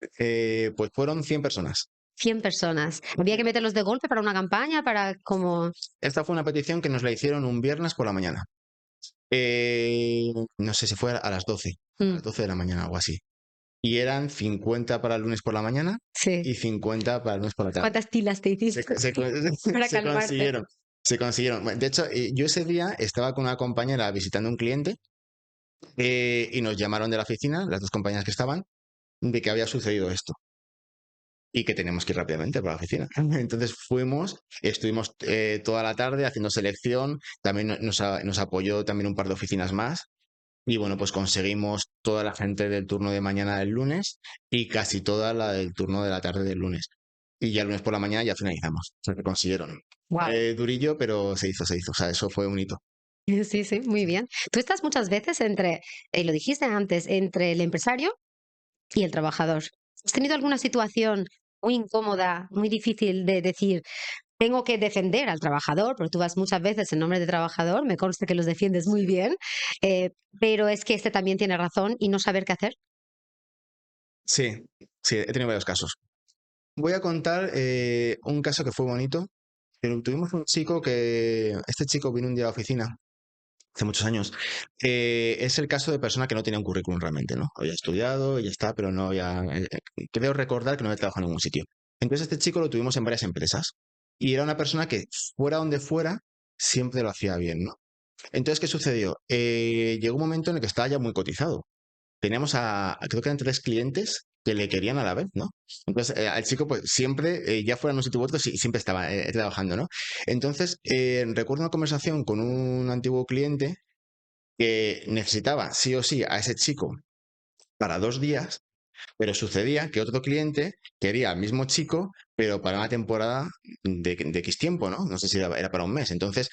[SPEAKER 2] Pues fueron 100 personas.
[SPEAKER 1] 100 personas. ¿Había que meterlos de golpe para una campaña, para como...
[SPEAKER 2] Esta fue una petición que nos la hicieron un viernes por la mañana. No sé si fue a las 12, a
[SPEAKER 1] Mm.
[SPEAKER 2] las 12 de la mañana, algo así. Y eran 50 para el lunes por la mañana
[SPEAKER 1] Sí.
[SPEAKER 2] y 50 para el lunes por la tarde.
[SPEAKER 1] ¿Cuántas tilas te
[SPEAKER 2] Se,
[SPEAKER 1] hiciste
[SPEAKER 2] se con-
[SPEAKER 1] para
[SPEAKER 2] se
[SPEAKER 1] calmarte?
[SPEAKER 2] consiguieron. Se consiguieron. Bueno, de hecho, yo ese día estaba con una compañera visitando un cliente y nos llamaron de la oficina, las dos compañeras que estaban, de que había sucedido esto y que teníamos que ir rápidamente para la oficina. Entonces fuimos, estuvimos toda la tarde haciendo selección, también nos apoyó también un par de oficinas más. Y bueno, pues conseguimos toda la gente del turno de mañana del lunes y casi toda la del turno de la tarde del lunes. Y ya el lunes por la mañana ya finalizamos. O sea, que consiguieron.
[SPEAKER 1] Wow.
[SPEAKER 2] Durillo, pero se hizo. O sea, eso fue un hito.
[SPEAKER 1] Sí, sí, muy bien. Tú estás muchas veces entre, lo dijiste antes, entre el empresario y el trabajador. ¿Has tenido alguna situación muy incómoda, muy difícil de decir, tengo que defender al trabajador, pero tú vas muchas veces en nombre de trabajador, me consta que los defiendes muy bien, eh, pero es que este también tiene razón y no saber qué hacer?
[SPEAKER 2] Sí, sí, he tenido varios casos. Voy a contar un caso que fue bonito. Tuvimos un chico este chico vino un día a la oficina hace muchos años. Es el caso de persona que no tenía un currículum realmente, ¿no? Había estudiado y ya está, pero no había, creo recordar que no había trabajado en ningún sitio. Entonces este chico lo tuvimos en varias empresas y era una persona que fuera donde fuera siempre lo hacía bien, ¿no? Entonces, ¿qué sucedió? Llegó un momento en el que estaba ya muy cotizado. Teníamos creo que eran 3 clientes que le querían a la vez, ¿no? Entonces, al chico, pues siempre, ya fuera en un sitio u otro, sí, siempre estaba trabajando, ¿no? Entonces, recuerdo una conversación con un antiguo cliente que necesitaba sí o sí a ese chico para 2 días Pero sucedía que otro cliente quería al mismo chico, pero para una temporada de X tiempo, ¿no? No sé si era para un mes. Entonces,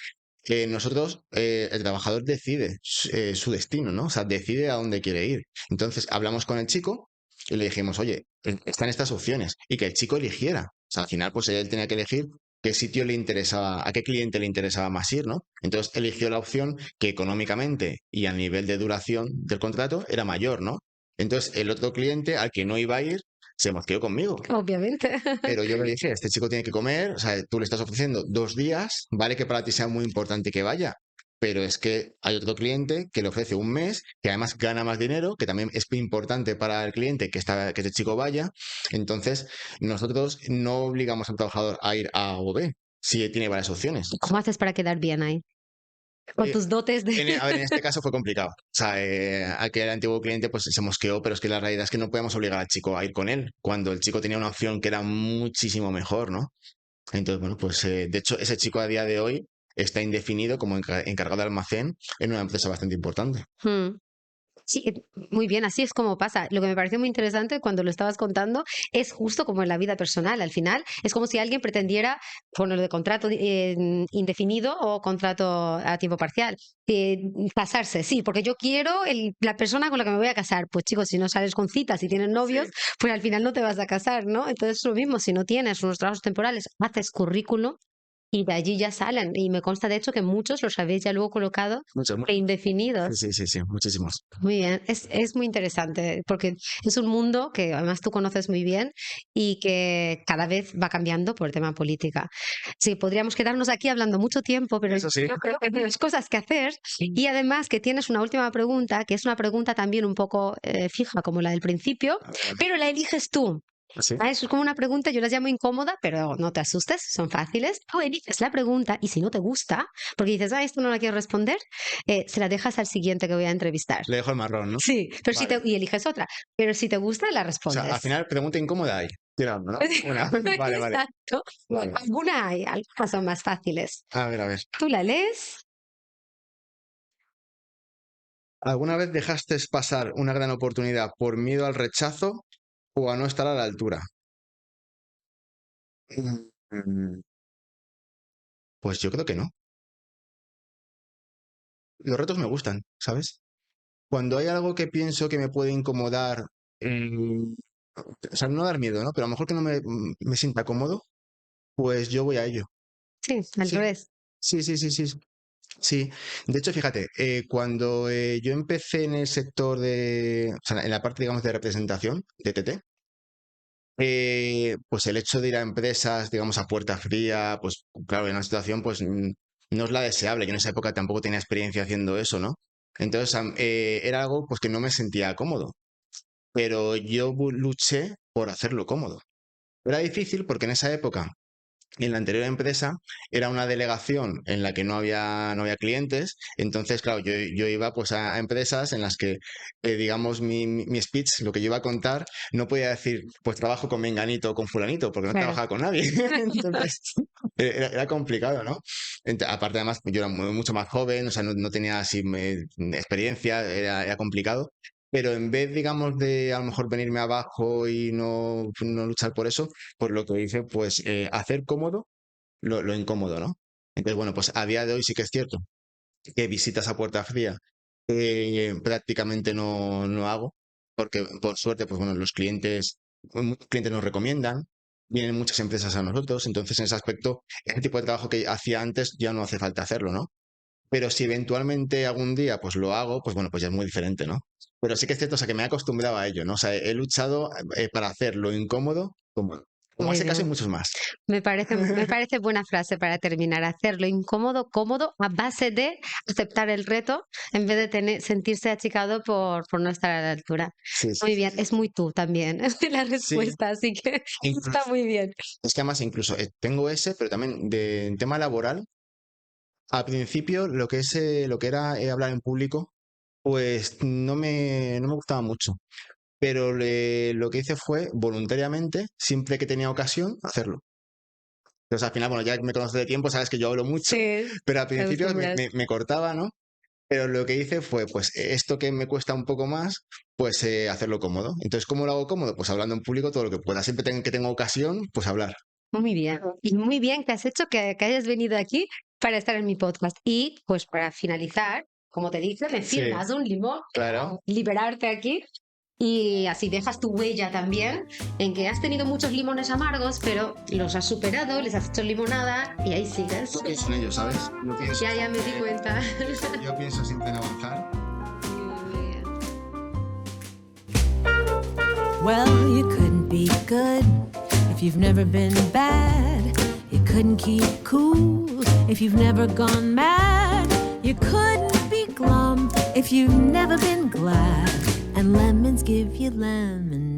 [SPEAKER 2] nosotros, el trabajador decide su destino, ¿no? O sea, decide a dónde quiere ir. Entonces, hablamos con el chico y le dijimos, oye, están estas opciones. Y que el chico eligiera. O sea, al final, pues él tenía que elegir qué sitio le interesaba, a qué cliente le interesaba más ir, ¿no? Entonces eligió la opción que económicamente y a nivel de duración del contrato era mayor, ¿no? Entonces el otro cliente al que no iba a ir se mosqueó conmigo.
[SPEAKER 1] Obviamente.
[SPEAKER 2] Pero yo le dije, este chico tiene que comer, o sea, tú le estás ofreciendo 2 días, vale que para ti sea muy importante que vaya, pero es que hay otro cliente que le ofrece un mes, que además gana más dinero, que también es importante para el cliente que este chico vaya. Entonces, nosotros no obligamos al trabajador a ir a o B, si tiene varias opciones.
[SPEAKER 1] ¿Cómo haces para quedar bien ahí? Con
[SPEAKER 2] Eh,
[SPEAKER 1] tus dotes de...
[SPEAKER 2] a ver, en este caso fue complicado. O sea, aquel antiguo cliente pues se mosqueó, pero es que la realidad es que no podíamos obligar al chico a ir con él, cuando el chico tenía una opción que era muchísimo mejor, ¿no? Entonces, bueno, pues de hecho ese chico a día de hoy está indefinido como encargado de almacén en una empresa bastante importante.
[SPEAKER 1] Hmm. Sí, muy bien, así es como pasa. Lo que me pareció muy interesante cuando lo estabas contando es justo como en la vida personal. Al final es como si alguien pretendiera, bueno, lo de contrato indefinido o contrato a tiempo parcial. eh, Casarse, sí, porque yo quiero la persona con la que me voy a casar. Pues chicos, si no sales con citas y tienes novios,
[SPEAKER 2] Sí.
[SPEAKER 1] pues al final no te vas a casar, ¿no? Entonces lo mismo, si no tienes unos trabajos temporales, haces currículum y de allí ya salen. Y me consta de hecho que muchos los habéis ya luego colocado
[SPEAKER 2] Muchos, sí,
[SPEAKER 1] indefinidos.
[SPEAKER 2] sí, sí, sí, muchísimos.
[SPEAKER 1] Muy bien, es muy interesante porque es un mundo que además tú conoces muy bien y que cada vez va cambiando por el tema política. Sí, podríamos quedarnos aquí hablando mucho tiempo, pero
[SPEAKER 2] Eso sí.
[SPEAKER 1] yo creo que tienes cosas que hacer y además que tienes una última pregunta, que es una pregunta también un poco fija como la del principio,
[SPEAKER 2] A ver, a ver.
[SPEAKER 1] pero la eliges tú.
[SPEAKER 2] ¿Sí?
[SPEAKER 1] Ah, eso es como una pregunta, yo las llamo incómoda, pero no te asustes, son fáciles. Tú eliges la pregunta y si no te gusta, porque dices, ah, esto no la quiero responder, se la dejas al siguiente que voy a entrevistar.
[SPEAKER 2] Le dejo el marrón, ¿no?
[SPEAKER 1] Sí, pero si
[SPEAKER 2] Vale.
[SPEAKER 1] te, y eliges otra. Pero si te gusta, la
[SPEAKER 2] O sea,
[SPEAKER 1] respondes.
[SPEAKER 2] al final pregunta incómoda hay. Tirando, ¿no? Una. Vale, vale.
[SPEAKER 1] Exacto.
[SPEAKER 2] Vale.
[SPEAKER 1] Alguna hay, algunas son más fáciles.
[SPEAKER 2] A ver, a ver.
[SPEAKER 1] Tú la lees.
[SPEAKER 2] ¿Alguna vez dejaste pasar una gran oportunidad por miedo al rechazo o a no estar a la altura? Mm, Pues yo creo que no. Los retos me gustan, ¿sabes? Cuando hay algo que pienso que me puede incomodar, o sea, no dar miedo, ¿no? Pero a lo mejor que no me sienta cómodo, pues yo voy a ello.
[SPEAKER 1] Sí, al
[SPEAKER 2] Sí,
[SPEAKER 1] revés.
[SPEAKER 2] sí, sí, sí, sí. Sí, de hecho, fíjate, cuando yo empecé en el sector o sea, en la parte, digamos, de representación de TT, pues el hecho de ir a empresas, digamos, a puerta fría, pues claro, en una situación, pues no es la deseable. Yo en esa época tampoco tenía experiencia haciendo eso, ¿no? Entonces, era algo, pues que no me sentía cómodo, pero yo luché por hacerlo cómodo. Era difícil porque en esa época en la anterior empresa era una delegación en la que no había clientes, entonces, claro, yo iba pues a empresas en las que, digamos, mi speech, lo que yo iba a contar, no podía decir, pues trabajo con Menganito o con Fulanito, porque no
[SPEAKER 1] Claro.
[SPEAKER 2] trabajaba con nadie. Entonces, era complicado, ¿no? Aparte, además, yo era mucho más joven, o sea, no tenía así experiencia, era complicado. Pero en vez, digamos, de a lo mejor venirme abajo y no luchar por eso, pues lo que hice, pues hacer cómodo lo incómodo, ¿no? Entonces, bueno, pues a día de hoy sí que es cierto que visitas a puerta fría prácticamente no hago, porque por suerte, pues bueno, muchos clientes nos recomiendan, vienen muchas empresas a nosotros, entonces en ese aspecto, ese tipo de trabajo que hacía antes ya no hace falta hacerlo, ¿no? Pero si eventualmente algún día pues lo hago, pues bueno, pues ya es muy diferente, ¿no? Pero sí que es cierto, o sea, que me he acostumbrado a ello, ¿no? O sea, he luchado para hacer lo incómodo cómodo. Como
[SPEAKER 1] Muy
[SPEAKER 2] ese caso y
[SPEAKER 1] bien.
[SPEAKER 2] muchos más.
[SPEAKER 1] Me parece buena frase para terminar. Hacerlo incómodo, cómodo, a base de aceptar el reto en vez de sentirse achicado por no estar a la altura.
[SPEAKER 2] Sí, sí,
[SPEAKER 1] Muy
[SPEAKER 2] sí,
[SPEAKER 1] bien,
[SPEAKER 2] sí.
[SPEAKER 1] es muy tú también, la
[SPEAKER 2] Sí,
[SPEAKER 1] respuesta, así que está
[SPEAKER 2] incluso,
[SPEAKER 1] muy bien.
[SPEAKER 2] es que además incluso tengo ese, pero también en tema laboral, al principio lo que era hablar en público, pues no me gustaba mucho. Pero lo que hice fue voluntariamente, siempre que tenía ocasión, hacerlo. Entonces al final, bueno, ya me conoces de tiempo, sabes que yo hablo mucho,
[SPEAKER 1] Sí,
[SPEAKER 2] pero al
[SPEAKER 1] te
[SPEAKER 2] principio me,
[SPEAKER 1] acostumbras.
[SPEAKER 2] me- me cortaba, ¿no? Pero lo que hice fue, pues esto que me cuesta un poco más, pues hacerlo cómodo. Entonces, ¿cómo lo hago cómodo? Pues hablando en público todo lo que pueda. Siempre que tenga ocasión, pues hablar.
[SPEAKER 1] Muy bien. Y muy bien que has hecho que hayas venido aquí para estar en mi podcast. Y pues para finalizar, como te dije, me
[SPEAKER 2] Sí,
[SPEAKER 1] firmas un limón,
[SPEAKER 2] claro.
[SPEAKER 1] liberarte aquí. Y así dejas tu huella también en que has tenido muchos limones amargos, pero los has superado, les has hecho limonada y ahí sigues.
[SPEAKER 2] Yo pienso en ello, ¿sabes?
[SPEAKER 1] Ya me di cuenta.
[SPEAKER 2] Yo pienso siempre en avanzar.
[SPEAKER 1] Muy bien.
[SPEAKER 3] Well, you couldn't be good if you've never been bad. You couldn't keep cool if you've never gone mad. You couldn't be glum if you've never been glad. And lemons give you lemon